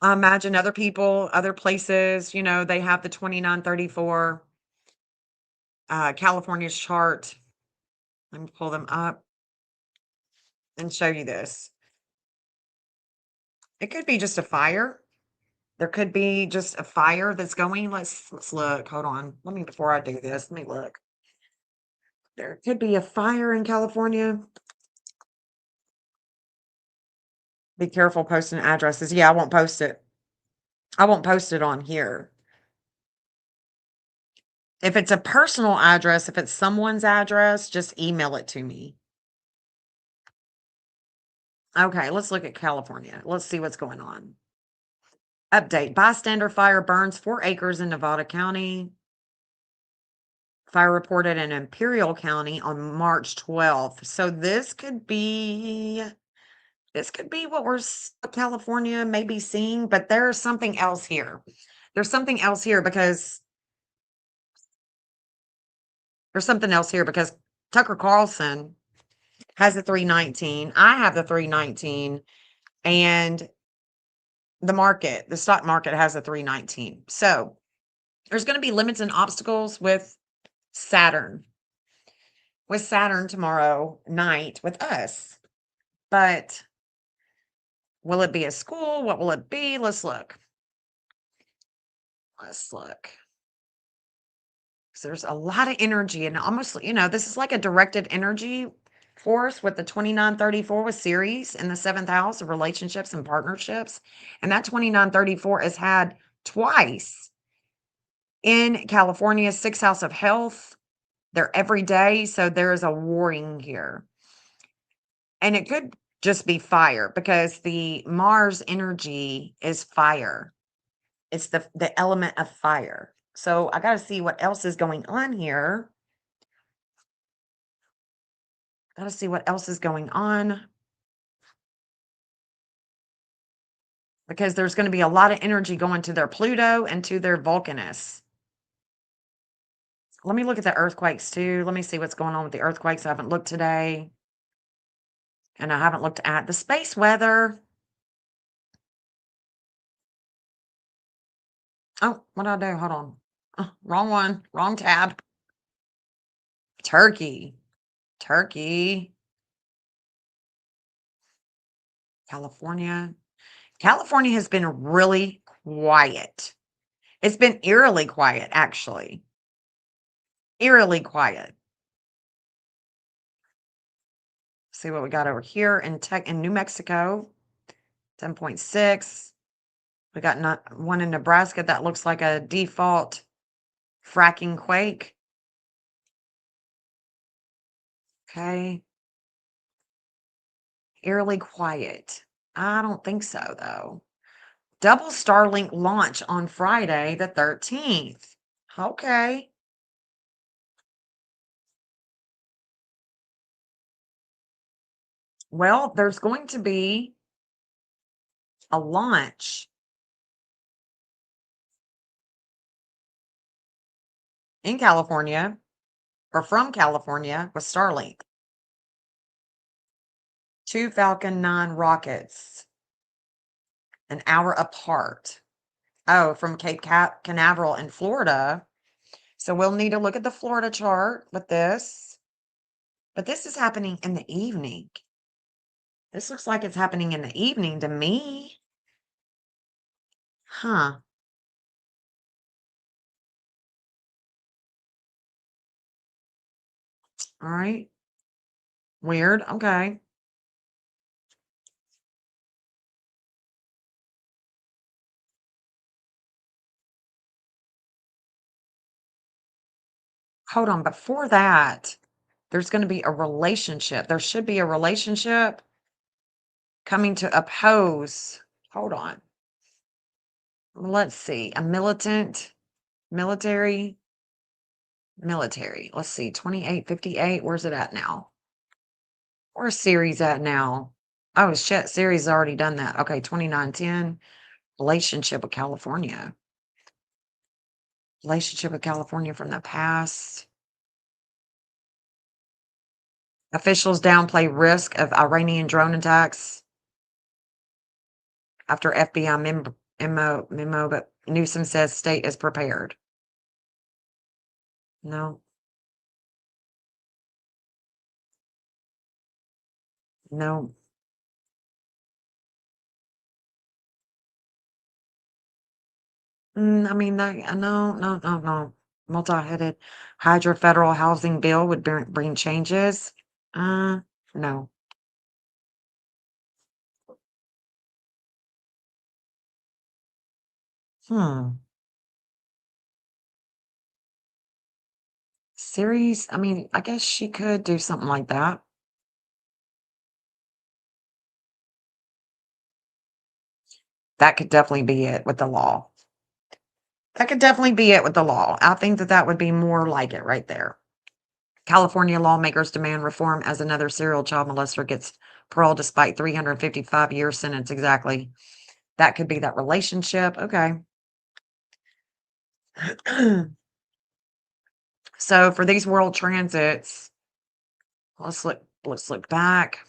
B: I imagine other people, other places, they have the 2934 California's chart. Let me pull them up and show you this. It could be just a fire. There could be just a fire that's going. Let's look. Hold on. Let me before I do this, let me look. There could be a fire in California. Be careful posting addresses. Yeah, I won't post it. I won't post it on here. If it's a personal address, if it's someone's address, just email it to me. Okay, let's look at California. Let's see what's going on. Update. Bystander fire burns 4 acres in Nevada County. Fire reported in Imperial County on March 12th. So this could be what California may be seeing, but there's something else here. There's something else here because Tucker Carlson has the 319. I have the 319, and the stock market has a 319. So there's going to be limits and obstacles with Saturn tomorrow night with us. But will it be a school? What will it be? Let's look. So there's a lot of energy and almost, this is like a directed energy force with the 2934 with Ceres in the 7th house of relationships and partnerships. And that 2934 is had twice in California, 6th house of health. They're every day. So there is a warring here. And it could just be fire because the Mars energy is fire. It's the element of fire. So I got to see what else is going on here. Got to see what else is going on. Because there's going to be a lot of energy going to their Pluto and to their Vulcanus. Let me look at the earthquakes too. Let me see what's going on with the earthquakes. I haven't looked today. And I haven't looked at the space weather. Oh, what did I do? Hold on. Oh, wrong one. Wrong tab. Turkey. California. California has been really quiet. It's been eerily quiet, actually. Eerily quiet. See what we got over here in New Mexico, 10.6. We got not one in Nebraska that looks like a default fracking quake. Okay. Eerily quiet. I don't think so, though. Double Starlink launch on Friday, the 13th. Okay. Well, there's going to be a launch in California or from California with Starlink. 2 Falcon 9 rockets, an hour apart. Oh, from Cape Canaveral in Florida. So we'll need to look at the Florida chart with this. But this is happening in the evening. This looks like it's happening in the evening to me. Huh. All right. Weird. Okay. Hold on. Before that, there's going to be a relationship. There should be a relationship coming to oppose. Hold on. Let's see. A military, military. Let's see. 2858. Where's it at now? Where's Ceres at now? Oh, shit. Ceres already done that. Okay. 2910. Relationship with California. Relationship with California from the past. Officials downplay risk of Iranian drone attacks after FBI memo, but Newsom says state is prepared. No, no. I mean, no, no, no, no. Multi-headed Hydra federal housing bill would bring changes. No. Hmm. Series, I mean, I guess she could do something like that. That could definitely be it with the law. That could definitely be it with the law. I think that that would be more like it right there. California lawmakers demand reform as another serial child molester gets parole despite 355-year sentence. Exactly. That could be that relationship. Okay. So for these world transits, let's look back.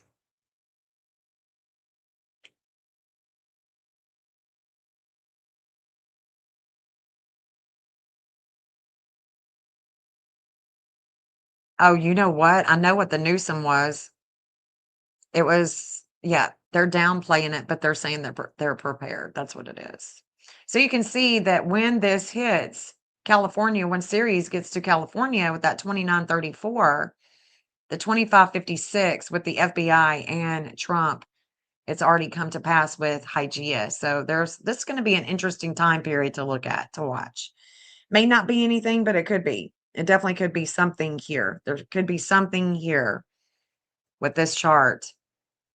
B: Oh, you know what? I know what the Newsom was. It was, yeah, they're downplaying it, but they're saying they're prepared. That's what it is. So you can see that when this hits California, when Ceres gets to California with that 2934, the 2556 with the FBI and Trump, it's already come to pass with Hygeia. So this is going to be an interesting time period to look at, to watch. May not be anything, but it could be. It definitely could be something here. There could be something here with this chart.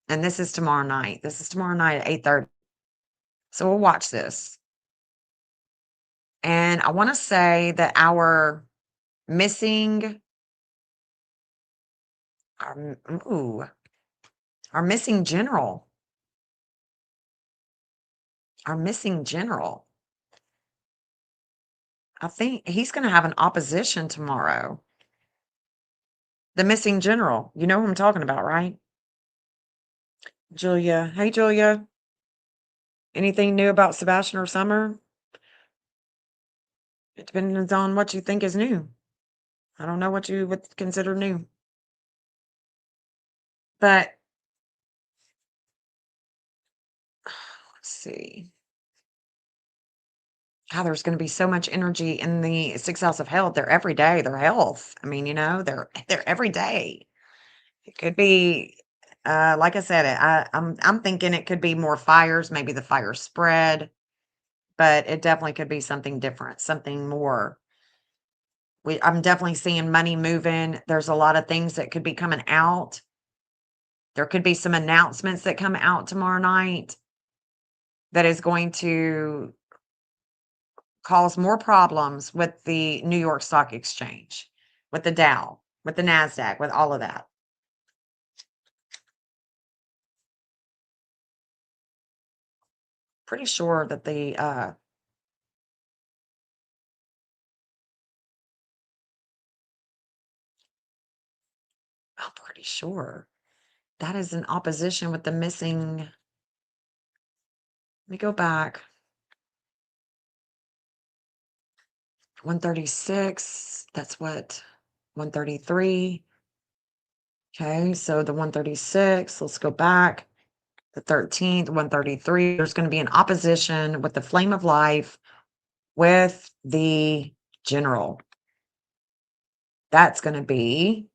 B: And this is tomorrow night. This is tomorrow night at 8:30. So we'll watch this. And I want to say that missing our ooh, our missing general, our missing general. I think he's going to have an opposition tomorrow. The missing general. You know who I'm talking about, right? Julia. Hey, Julia. Anything new about Sebastian or Summer? It depends on what you think is new. I don't know what you would consider new. But let's see. God, there's gonna be so much energy in the 6th house of health. Their everyday, their health. I mean, their every day. It could be, like I said, I'm thinking it could be more fires, maybe the fire spread, but it definitely could be something different, something more. I'm definitely seeing money moving. There's a lot of things that could be coming out. There could be some announcements that come out tomorrow night that is going to cause more problems with the New York Stock Exchange, with the Dow, with the NASDAQ, with all of that. Pretty sure that I'm pretty sure that is in opposition with the missing. Let me go back. 136. That's what 133. Okay, so the 136, let's go back. The 13th, 133. There's going to be an opposition with the flame of life with the general. That's going to be,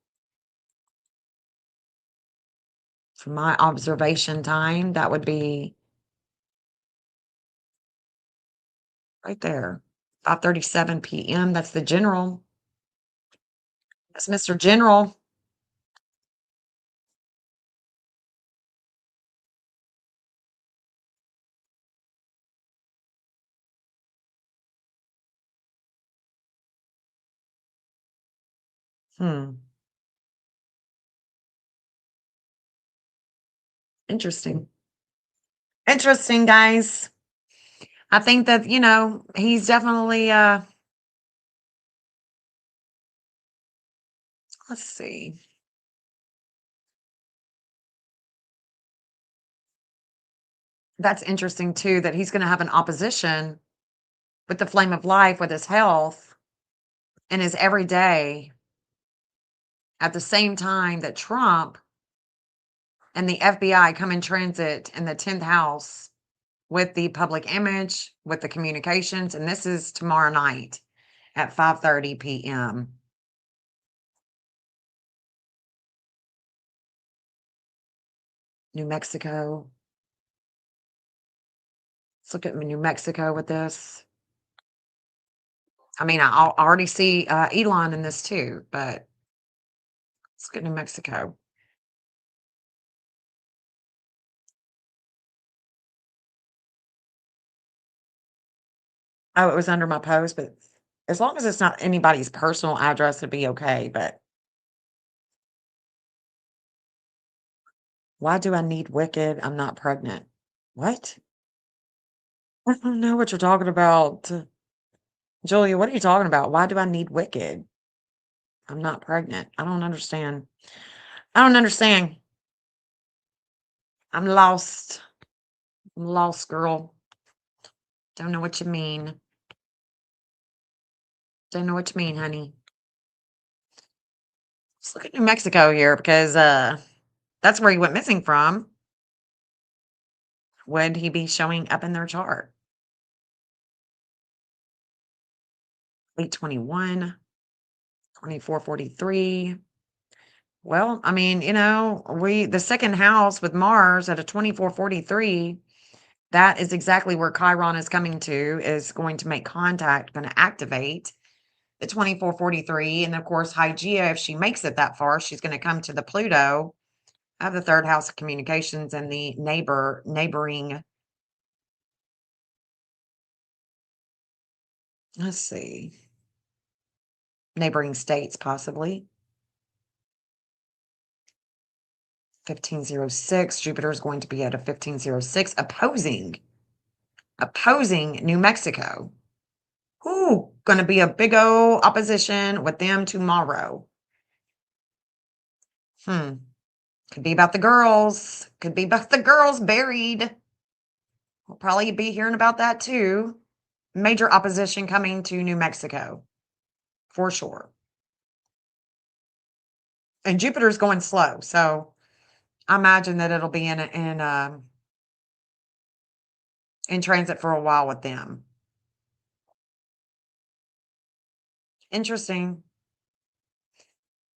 B: from my observation time, that would be right there. 5:37 p.m. That's the general. That's Mr. General. Hmm. Interesting. Interesting, guys. I think that, he's definitely let's see. That's interesting too, that he's gonna have an opposition with the flame of life with his health and his everyday at the same time that Trump and the FBI come in transit in the 10th house with the public image, with the communications, and this is tomorrow night at 5:30 p.m. New Mexico. Let's look at New Mexico with this. I mean, I already see Elon in this too, but let's look at New Mexico. Oh, it was under my post, but as long as it's not anybody's personal address, it'd be okay. But why do I need Wicked? I'm not pregnant. What? I don't know what you're talking about. Julia, what are you talking about? Why do I need Wicked? I'm not pregnant. I don't understand. I don't understand. I'm lost. I'm lost, girl. Don't know what you mean. Don't know what you mean, honey. Let's look at New Mexico here because that's where he went missing from. Would he be showing up in their chart? 821, 2443. Well, I mean, the second house with Mars at a 2443, that is exactly where Chiron is coming to, is going to make contact, going to activate the 2443. And of course, Hygeia, if she makes it that far, she's going to come to the Pluto of the third house of communications and the neighboring, let's see, neighboring states, possibly. 1506. Jupiter is going to be at a 1506, opposing New Mexico. Ooh, gonna be a big old opposition with them tomorrow. Could be about the girls. Could be about the girls buried. We'll probably be hearing about that too. Major opposition coming to New Mexico, for sure. And Jupiter's going slow, so I imagine that it'll be in transit for a while with them. Interesting.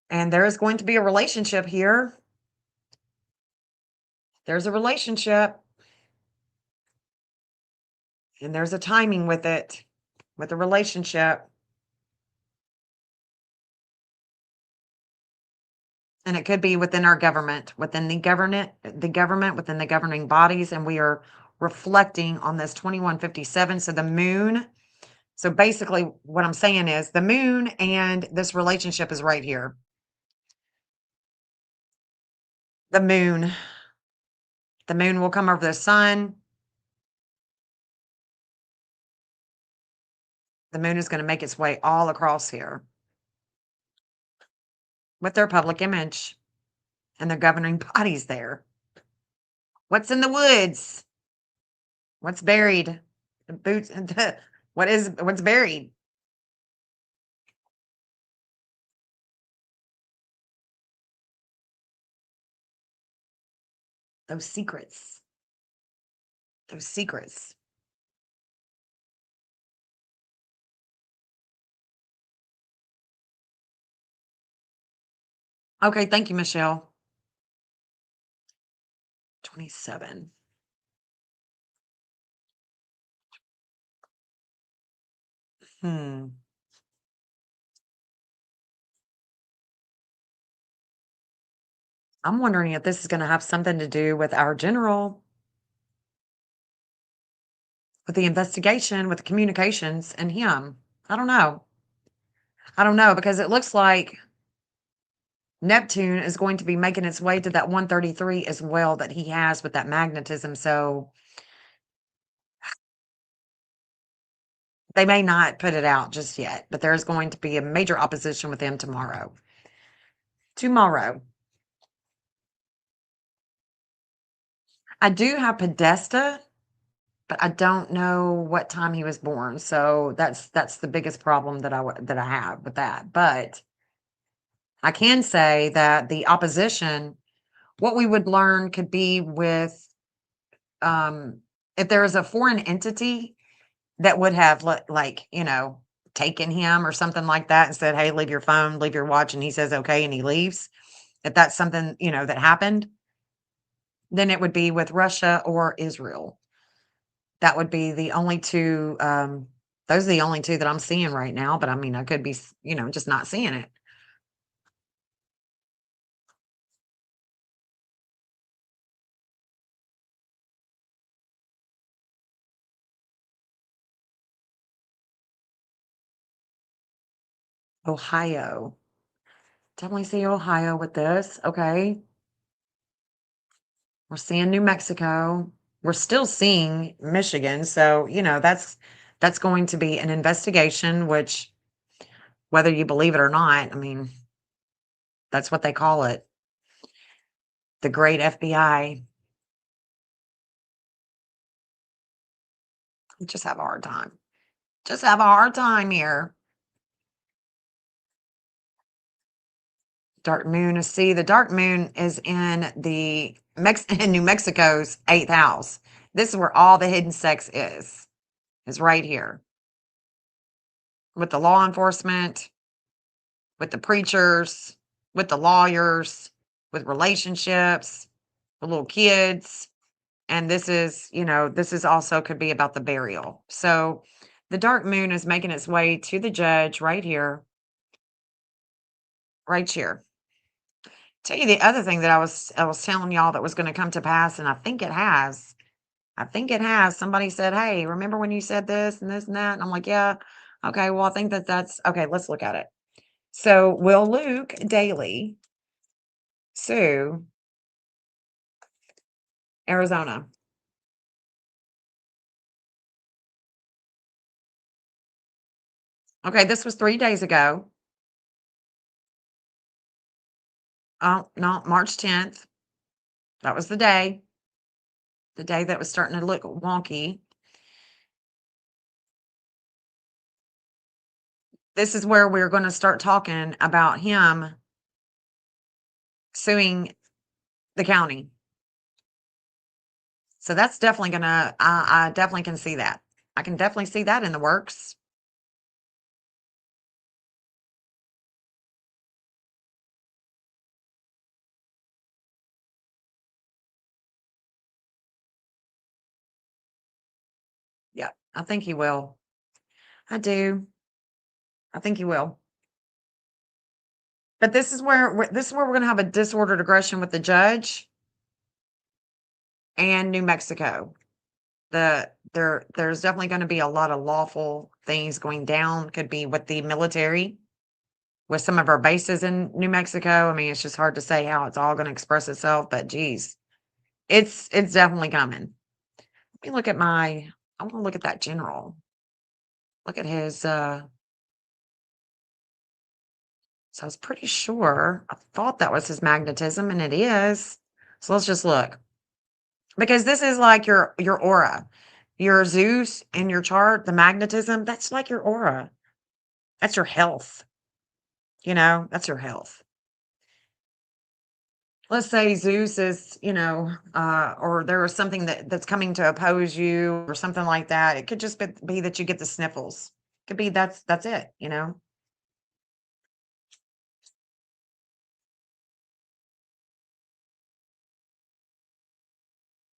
B: And there is going to be a relationship here. There's a relationship, and there's a timing with it, with the relationship. And it could be within our government, within the governing bodies, and we are reflecting on this 2157. So the moon. So basically, what I'm saying is the moon and this relationship is right here. The moon. The moon will come over the sun. The moon is going to make its way all across here with their public image and their governing bodies there. What's in the woods? What's buried? The boots. What's buried? Those secrets. Those secrets. Okay, thank you, Michelle. 27. Hmm. I'm wondering if this is going to have something to do with our general, with the investigation, with the communications, and him. I don't know. I don't know because it looks like Neptune is going to be making its way to that 133 as well that he has with that magnetism. So they may not put it out just yet, but there's going to be a major opposition with him tomorrow. Tomorrow. I do have Podesta, but I don't know what time he was born. So that's the biggest problem that I have with that. But I can say that the opposition, what we would learn could be with um, if there is a foreign entity that would have like, taken him or something like that and said, "Hey, leave your phone, leave your watch," and he says, "Okay," and he leaves. If that's something, that happened, then it would be with Russia or Israel. That would be the only two, those are the only two that I'm seeing right now, but I mean, I could be, just not seeing it. Ohio. Definitely see Ohio with this. Okay. We're seeing New Mexico. We're still seeing Michigan. So, that's going to be an investigation, which whether you believe it or not, I mean, that's what they call it. The great FBI. Just have a hard time. Just have a hard time here. Dark moon is see, the dark moon is in the in New Mexico's 8th house. This is where all the hidden sex is right here. With the law enforcement, with the preachers, with the lawyers, with relationships, with little kids. And this is also could be about the burial. So the dark moon is making its way to the judge right here, right here. Tell you the other thing that I was telling y'all that was going to come to pass, and I think it has. I think it has. Somebody said, "Hey, remember when you said this and this and that?" And I'm like, "Yeah, okay. Well, I think that's okay. Let's look at it." So, will Luke Daly sue Arizona? Okay, this was 3 days ago. Oh no, March 10th. That was the day that was starting to look wonky. This is where we're going to start talking about him suing the county. So that's definitely gonna I definitely can see that. I can definitely see that in the works. I think he will. I do. I think he will. But this is where we're gonna have a disordered aggression with the judge and New Mexico. There's definitely gonna be a lot of lawful things going down. Could be with the military, with some of our bases in New Mexico. I mean, it's just hard to say how it's all gonna express itself, but geez, it's definitely coming. Let me look at I wanna look at that general. Look at his, so I was pretty sure, I thought that was his magnetism, and it is. So let's just look. Because this is like your aura. Your Zeus in your chart, the magnetism, that's like your aura. That's your health, that's your health. Let's say Zeus is, or there is something that's coming to oppose you or something like that. It could just be that you get the sniffles. Could be that's it.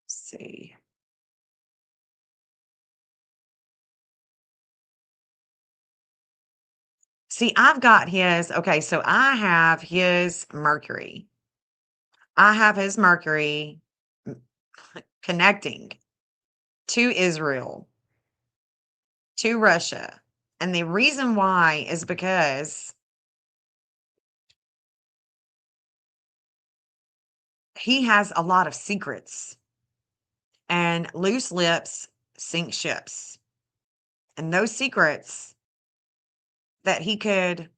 B: See. See, I've got his okay, so I have his Mercury. I have his Mercury m- connecting to Israel, to Russia. And the reason why is because he has a lot of secrets, and loose lips sink ships. And those secrets that he could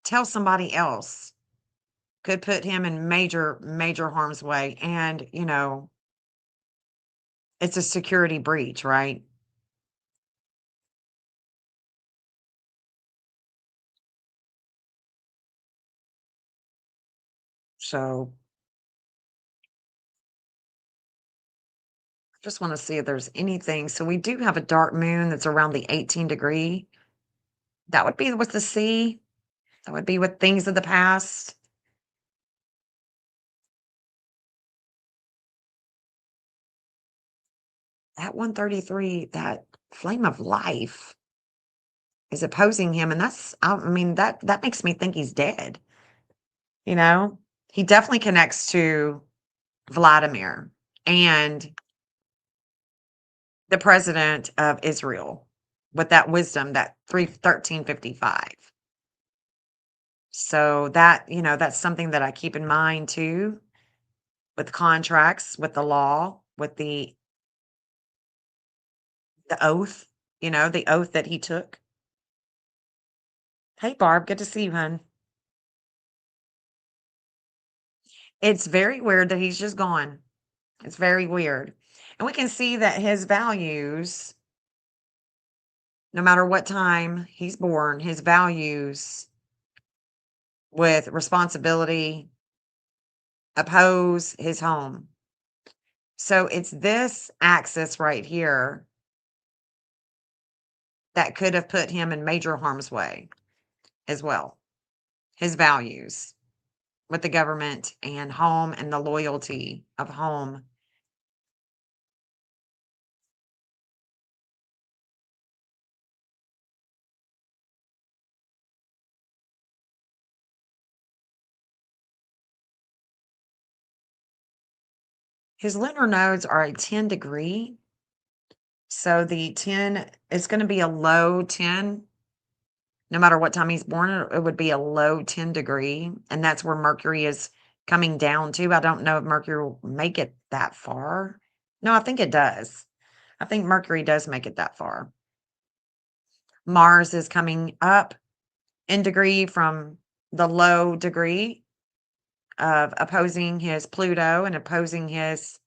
B: tell somebody else could put him in major, major harm's way. And, it's a security breach, right? So just want to see if there's anything. So we do have a dark moon that's around the 18 degree. That would be with the sea. That would be with things of the past. At 133, that flame of life is opposing him. And I mean, that makes me think he's dead. You know, he definitely connects to Vladimir and the president of Israel with that wisdom, that 1355. So that's something that I keep in mind too with contracts, with the law, with the oath, the oath that he took. Hey Barb, good to see you, hun. It's very weird that he's just gone. It's very weird. And we can see that his values, no matter what time he's born, his values with responsibility oppose his home. So it's this axis right here that could have put him in major harm's way as well. His values with the government and home and the loyalty of home. His lunar nodes are a 10 degree. So the 10 is going to be a low 10. No matter what time he's born, it would be a low 10 degree. And that's where Mercury is coming down to. I don't know if Mercury will make it that far. No, I think it does. I think Mercury does make it that far. Mars is coming up in degree from the low degree of opposing his Pluto and opposing his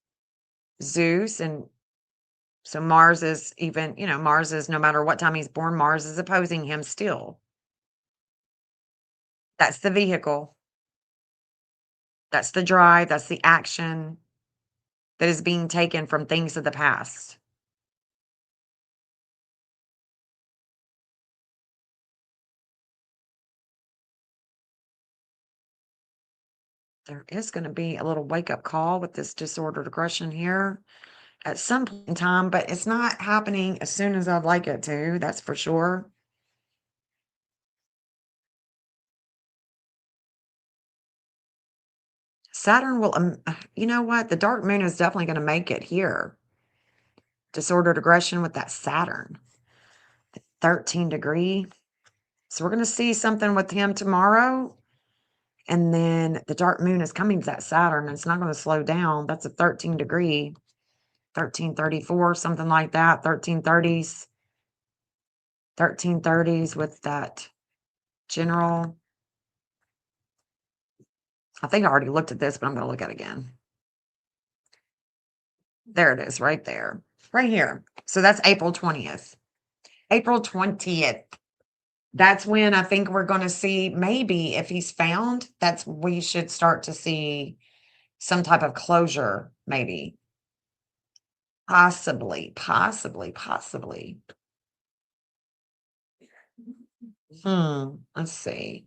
B: Zeus. And so Mars is even, Mars is no matter what time he's born, Mars is opposing him still. That's the vehicle. That's the drive. That's the action that is being taken from things of the past. There is going to be a little wake up call with this disordered aggression here. at some point in time, but it's not happening as soon as I'd like it to, that's for sure. Saturn will, you know what? The dark moon is definitely going to make it here. Disordered aggression with that Saturn, 13 degree. So we're going to see something with him tomorrow. And then the dark moon is coming to that Saturn, and it's not going to slow down. That's a 13 degree, 1334, something like that, 1330s with that general. I think I already looked at this, but I'm going to look at it again. There it is, right there, right here. So that's April 20th. April 20th. That's when I think we're going to see, maybe if he's found, that's we should start to see some type of closure, maybe. Possibly. Let's see.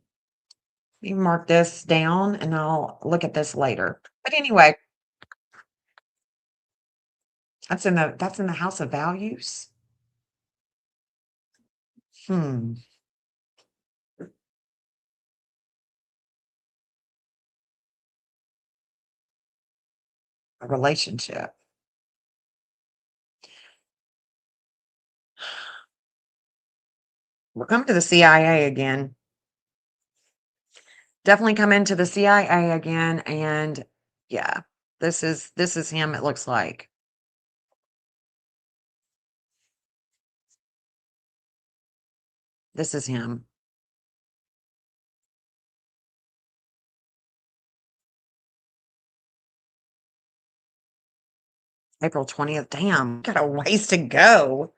B: You mark this down and I'll look at this later. But anyway, that's in the house of values. Hmm. A relationship. We're coming to the CIA again. Definitely come into the CIA again, and yeah, this is him, it looks like. This is him. April 20th. Damn, got a ways to go.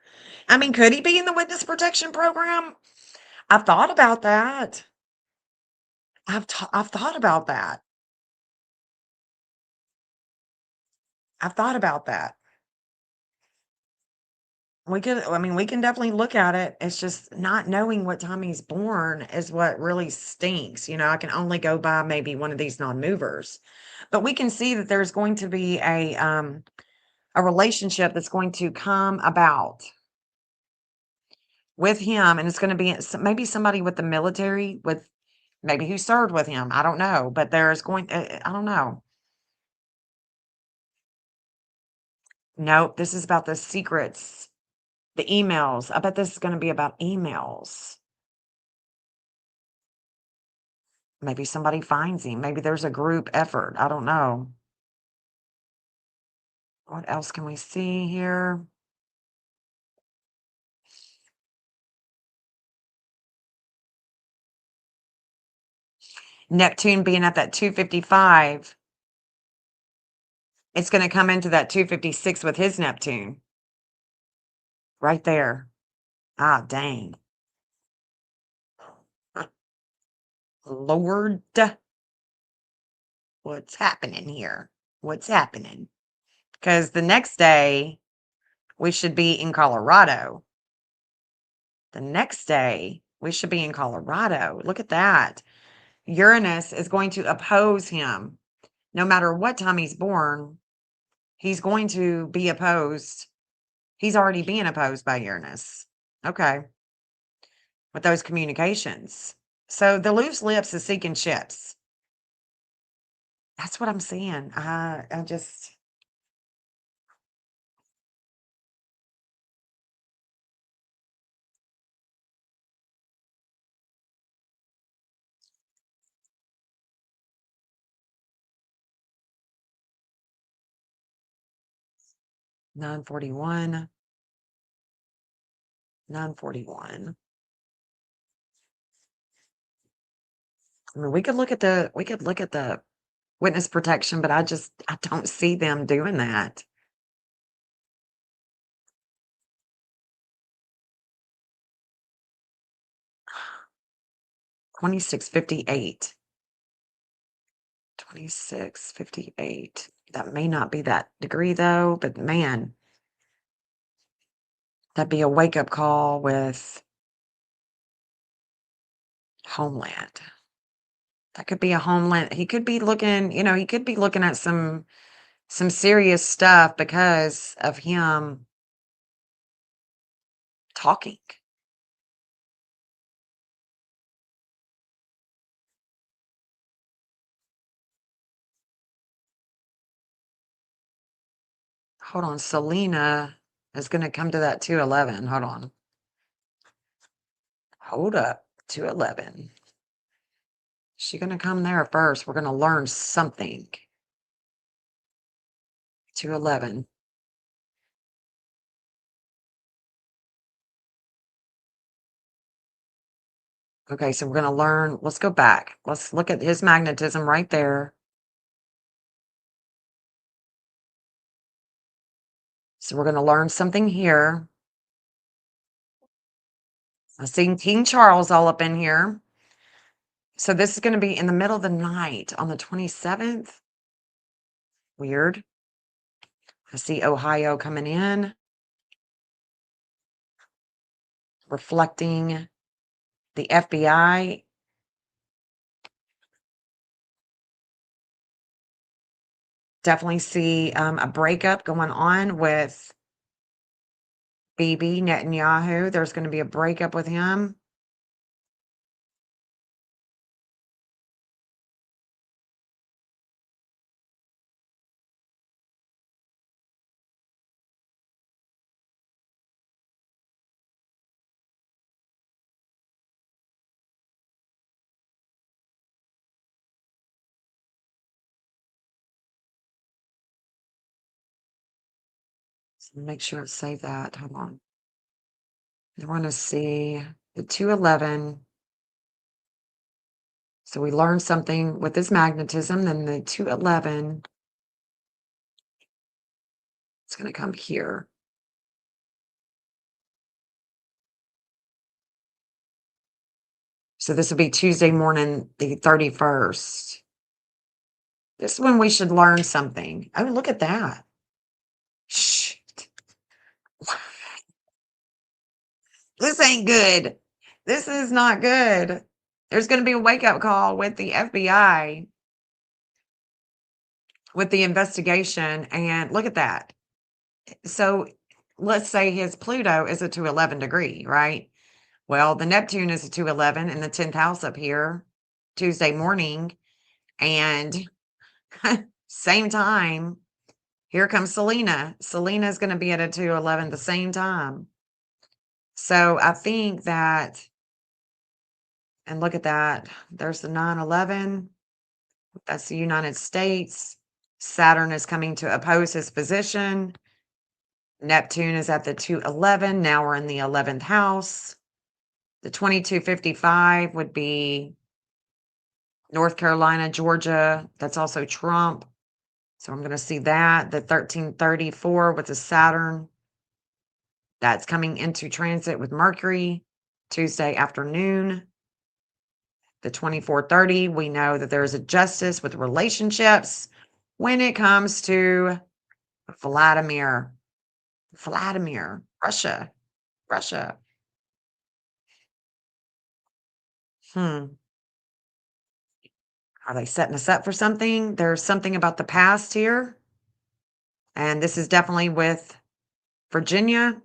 B: I mean, could he be in the witness protection program? I've thought about that. I've thought about that. I've thought about that. We can definitely look at it. It's just not knowing what time he's born is what really stinks. I can only go by maybe one of these non-movers. But we can see that there's going to be a relationship that's going to come about with him, and it's going to be maybe somebody with the military, with maybe who served with him. I don't know, but there's going. I don't know. Nope, this is about the secrets, the emails. I bet this is going to be about emails. Maybe somebody finds him. Maybe there's a group effort. I don't know. What else can we see here? Neptune being at that 255. It's going to come into that 256 with his Neptune. Right there. Ah, dang. Lord. What's happening here? What's happening? Because the next day, we should be in Colorado. The next day, we should be in Colorado. Look at that. Uranus is going to oppose him. No matter what time he's born, he's going to be opposed. He's already being opposed by Uranus. Okay. With those communications. So the loose lips is seeking ships. That's what I'm seeing. I just 941. 941. I mean, we could look at the witness protection, but I don't see them doing that. 2658. 2658. That may not be that degree though, but man, that'd be a wake-up call with Homeland. That could be a Homeland. He could be looking at some some serious stuff because of him talking. Hold on, Selena is gonna come to that 211. Hold on. Hold up. 211. She gonna come there first. We're gonna learn something. 211. Okay, so we're gonna learn. Let's go back. Let's look at his magnetism right there. So we're gonna learn something here. I see King Charles all up in here. So this is gonna be in the middle of the night on the 27th. Weird. I see Ohio coming in, reflecting the FBI. Definitely see a breakup going on with Bibi Netanyahu. There's going to be a breakup with him. So make sure it's save that. Hold on. I want to see the 211. So we learned something with this magnetism. Then the 211, it's going to come here. So this will be Tuesday morning, the 31st. This is when we should learn something. Oh, look at that. Shh. This ain't good. This is not good. There's going to be a wake up call with the FBI with the investigation. And look at that. So let's say his Pluto is a 211 degree, right? Well, the Neptune is a 211 in the 10th house up here Tuesday morning. And same time, here comes Selena. Selena is going to be at a 211 the same time. So I think that, and look at that. There's the 911. That's the United States. Saturn is coming to oppose his position. Neptune is at the 211. Now we're in the 11th house. The 2255 would be North Carolina, Georgia. That's also Trump. So I'm going to see that. The 1334 with the Saturn. That's coming into transit with Mercury Tuesday afternoon. The 2430, we know that there's a justice with relationships when it comes to Vladimir, Russia, Russia. Hmm. Are they setting us up for something? There's something about the past here. And this is definitely with Virginia.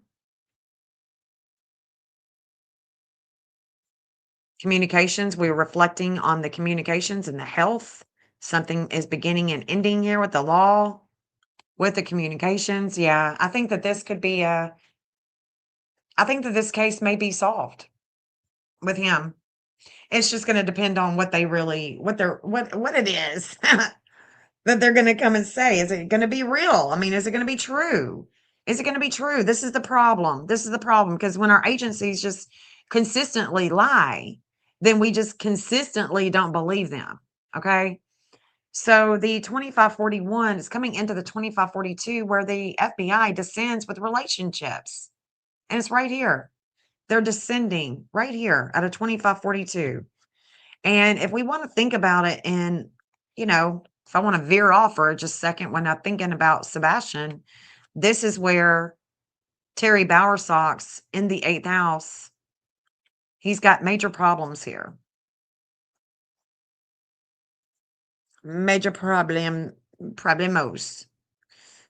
B: Communications, we're reflecting on the communications and the health. Something is beginning and ending here with the law, with the communications. Yeah, I think that this could be I think that this case may be solved with him. It's just going to depend on what they really, what it is that they're going to come and say. Is it going to be real? I mean, is it going to be true? Is it going to be true? This is the problem. This is the problem because when our agencies just consistently lie, then we just consistently don't believe them. Okay. So the 2541 is coming into the 2542 where the FBI descends with relationships. And it's right here. They're descending right here at a 2542. And if we want to think about it and, if I want to veer off for just a second when I'm thinking about Sebastian, this is where Terry Bowersox in the 8th house, he's got major problems here. Major problemos.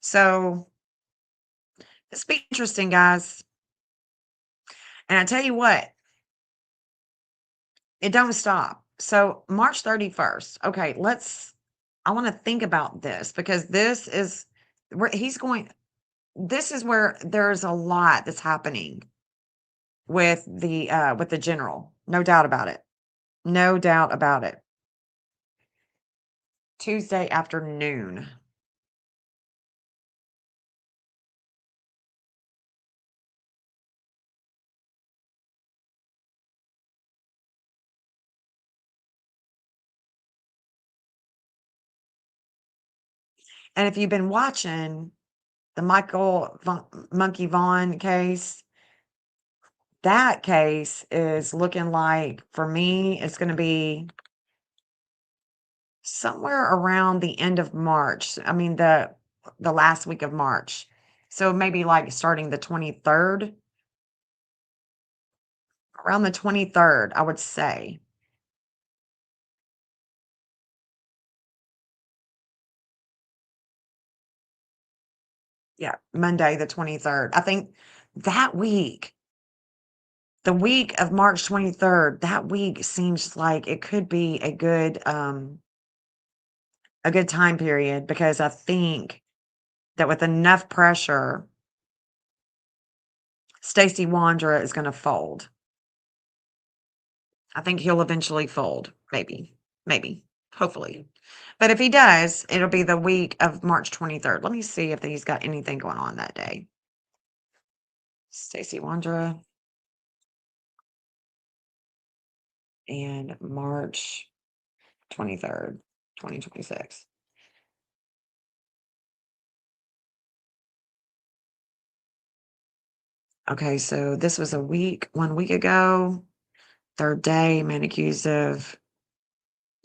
B: So this be interesting, guys. And I tell you what, it don't stop. So March 31st. Okay, I want to think about this because this is where he's going. This is where there's a lot that's happening with the general. No doubt about it. No doubt about it. Tuesday afternoon. And if you've been watching the Monkey Vaughn case, that case is looking like, for me, it's going to be somewhere around the end of March. I mean, the last week of March. So maybe like starting the 23rd, around the 23rd, I would say. Yeah, Monday the 23rd. I think that week, the week of March 23rd, that week seems like it could be a good time period because I think that with enough pressure, Stacey Wandra is gonna fold. I think he'll eventually fold, maybe, hopefully. But if he does, it'll be the week of March 23rd. Let me see if he's got anything going on that day. Stacey Wandra and March 23rd, 2026. Okay, so this was 1 week ago. Third day, man accused of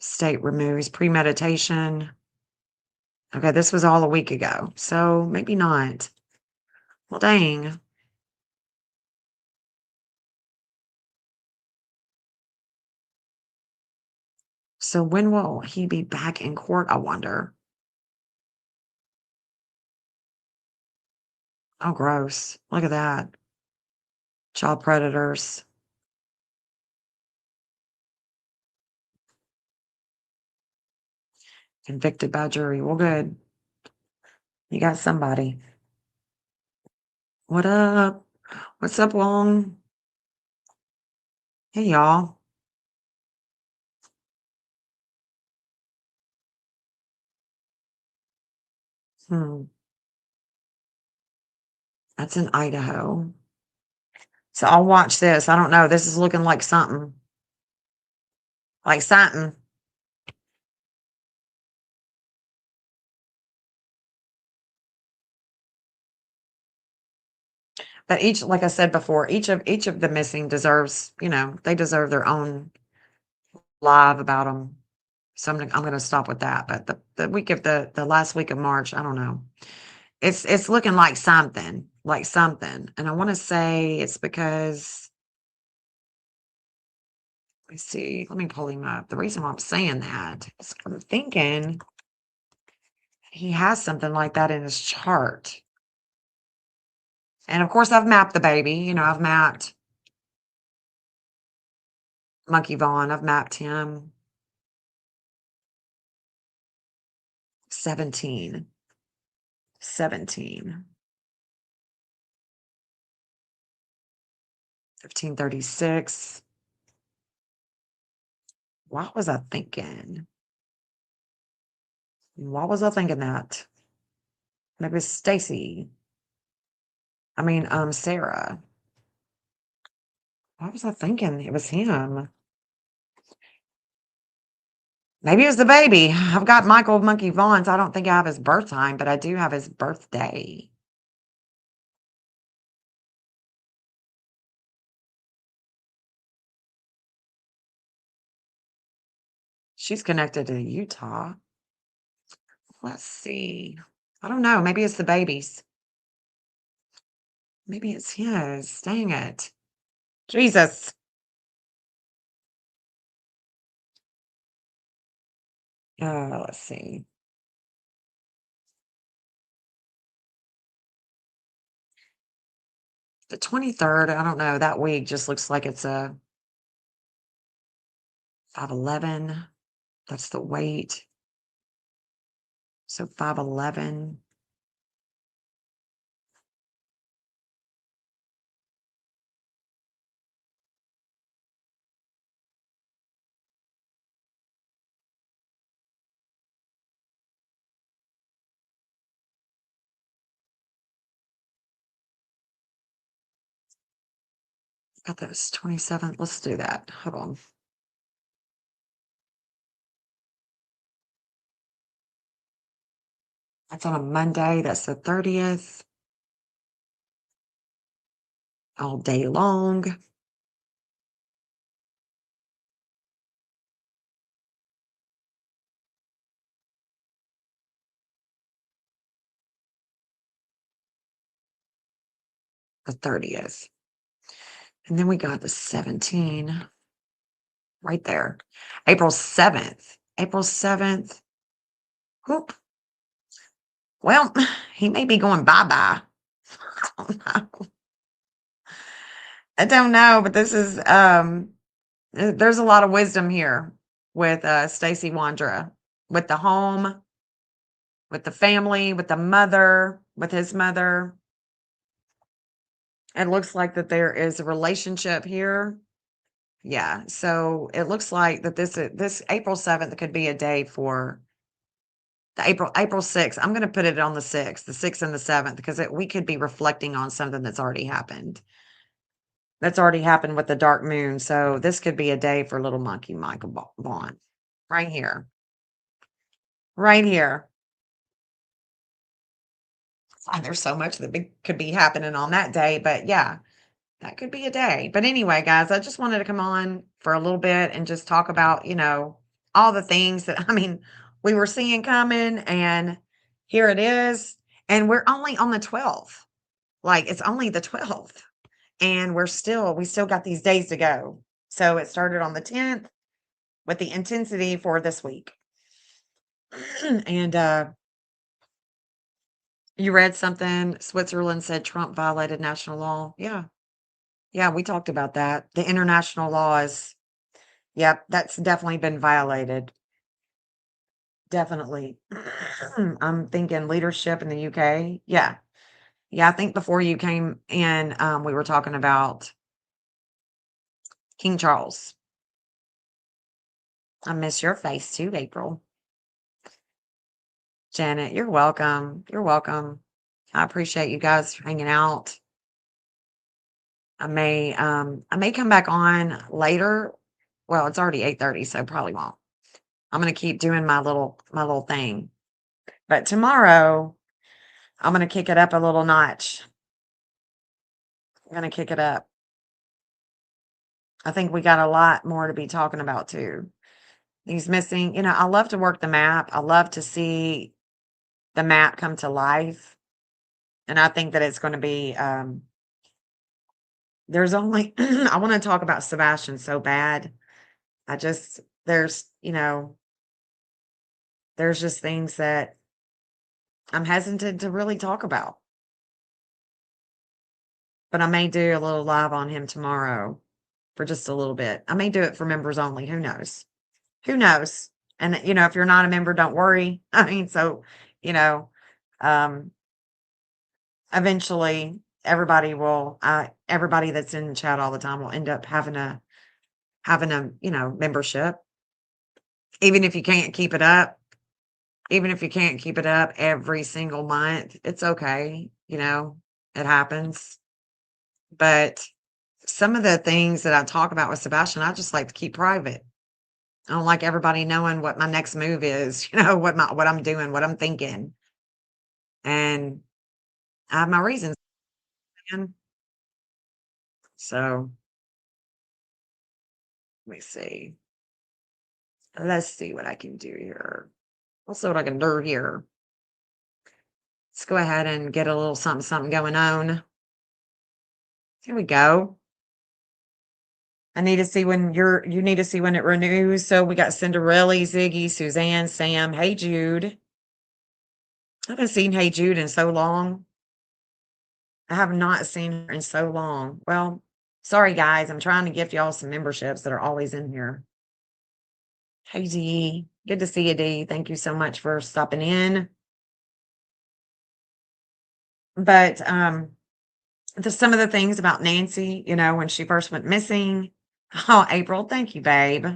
B: state removes premeditation. Okay, this was all a week ago, so maybe not. Well, dang. So when will he be back in court, I wonder? Oh, gross. Look at that. Child predators. Convicted by jury. Well, good. You got somebody. What up? What's up, Long? Hey, y'all. Hmm. That's in Idaho. So I'll watch this. I don't know. This is looking like something. Like something. But like I said before, each of the missing deserves, they deserve their own live about them. So I'm gonna stop with that. But the week of the last week of March, I don't know. It's looking like something. And I want to say it's because let's see, let me pull him up. The reason why I'm saying that is I'm thinking he has something like that in his chart. And of course, I've mapped the baby. I've mapped Monkey Vaughn. I've mapped him 17. 17. 1536. What was I thinking? What was I thinking that? Maybe it's Stacy. I mean, Sarah. What was I thinking? It was him. Maybe it was the baby. I've got Michael Monkey Vaughn's. I don't think I have his birth time, but I do have his birthday. She's connected to Utah. Let's see. I don't know. Maybe it's the baby's. Maybe it's his. Dang it. Jesus. Let's see. The 23rd, I don't know, that week just looks like it's a 511. That's the weight. So 511. Got this 27th. Let's do that. Hold on. That's on a Monday. That's the 30th. All day long. The 30th. And then we got the 17 right there. April 7th. April 7th. Whoop. Well, he may be going bye-bye. I don't know. I don't know, but this is there's a lot of wisdom here with Stacy Wandra, with the home, with the family, with the mother, with his mother. It looks like that there is a relationship here. Yeah, so it looks like that this April 7th could be a day for the April 6th. I'm going to put it on the 6th and the 7th, because we could be reflecting on something that's already happened. That's already happened with the dark moon. So this could be a day for little monkey Michael Vaughn. Right here. Right here. There's so much that could be happening on that day, but yeah, that could be a day. But anyway, guys, I just wanted to come on for a little bit and just talk about, all the things that, I mean, we were seeing coming, and here it is. And we're only on the 12th. Like, it's only the 12th. And we still got these days to go. So it started on the 10th with the intensity for this week. And you read something, Switzerland said Trump violated national law. Yeah. Yeah, we talked about that. The international laws. Yep, that's definitely been violated. Definitely. I'm thinking leadership in the UK. Yeah. Yeah, I think before you came in, we were talking about King Charles. I miss your face too, April. Janet, you're welcome. You're welcome. I appreciate you guys hanging out. I may come back on later. Well, it's already 8:30, so probably won't. I'm gonna keep doing my little thing. But tomorrow, I'm gonna kick it up a little notch. I'm gonna kick it up. I think we got a lot more to be talking about too. These missing, I love to work the map. I love to see the map come to life. And I think that it's going to be, there's only, I want to talk about Sebastian so bad. I just, there's just things that I'm hesitant to really talk about. But I may do a little live on him tomorrow for just a little bit. I may do it for members only. Who knows? Who knows? And, if you're not a member, don't worry. I mean, so, you know, um, eventually everybody that's in the chat all the time will end up having a membership. Even if you can't keep it up, even if you can't keep it up every single month, it's okay. It happens. But some of the things that I talk about with Sebastian, I just like to keep private. I don't like everybody knowing what my next move is, what I'm doing, what I'm thinking. And I have my reasons, man. So let me see. Let's see what I can do here. Let's see what I can do here. Let's go ahead and get a little something, something going on. Here we go. I need to see when you need to see when it renews. So we got Cinderella, Ziggy, Suzanne, Sam. Hey, Jude. I haven't seen Hey Jude in so long. I have not seen her in so long. Well, sorry guys, I'm trying to gift y'all some memberships that are always in here. Hey Dee, good to see you, Dee. Thank you so much for stopping in. But some of the things about Nancy, when she first went missing. Oh, April, thank you, babe.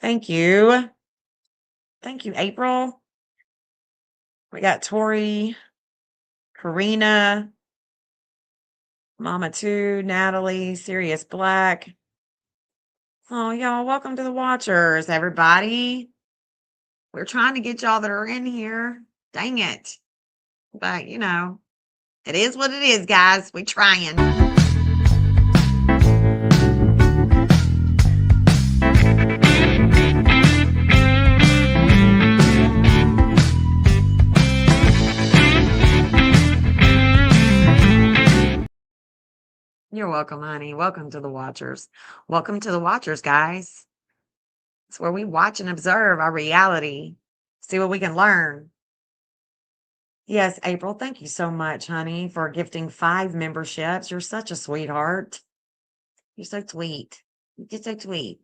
B: Thank you. Thank you, April. We got Tori, Karina, Mama 2, Natalie, Sirius Black. Oh, y'all, welcome to the Watchers, everybody. We're trying to get y'all that are in here. Dang it. But, it is what it is, guys. We trying. You're welcome, honey. Welcome to the Watchers. Welcome to the Watchers, guys. It's where we watch and observe our reality, see what we can learn. Yes, April, thank you so much, honey, for gifting 5 memberships. You're such a sweetheart. You're so sweet. You're so sweet.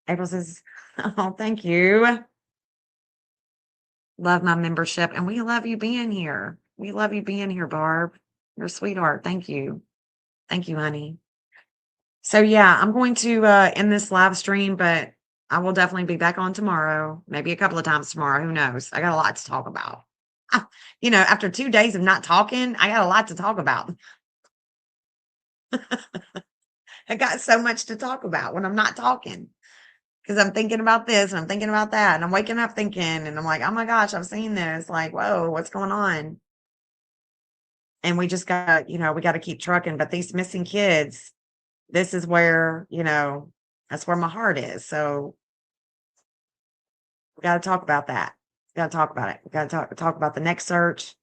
B: April says, oh, thank you. Love my membership. And we love you being here. We love you being here, Barb. You're a sweetheart. Thank you. Thank you, honey. So yeah, I'm going to end this live stream, but I will definitely be back on tomorrow, maybe a couple of times tomorrow. Who knows? I got a lot to talk about. After 2 days of not talking, I got a lot to talk about. I got so much to talk about when I'm not talking because I'm thinking about this and I'm thinking about that. And I'm waking up thinking, and I'm like, oh my gosh, I've seen this. Like, whoa, what's going on? And we just got, we got to keep trucking. But these missing kids, this is where, that's where my heart is. So we got to talk about that. We got to talk about it. We got to talk about the next search.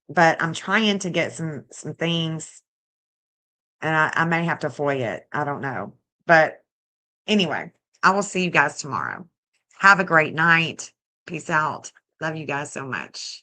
B: But I'm trying to get some things, and I may have to FOIA it. I don't know. But anyway, I will see you guys tomorrow. Have a great night. Peace out. Love you guys so much.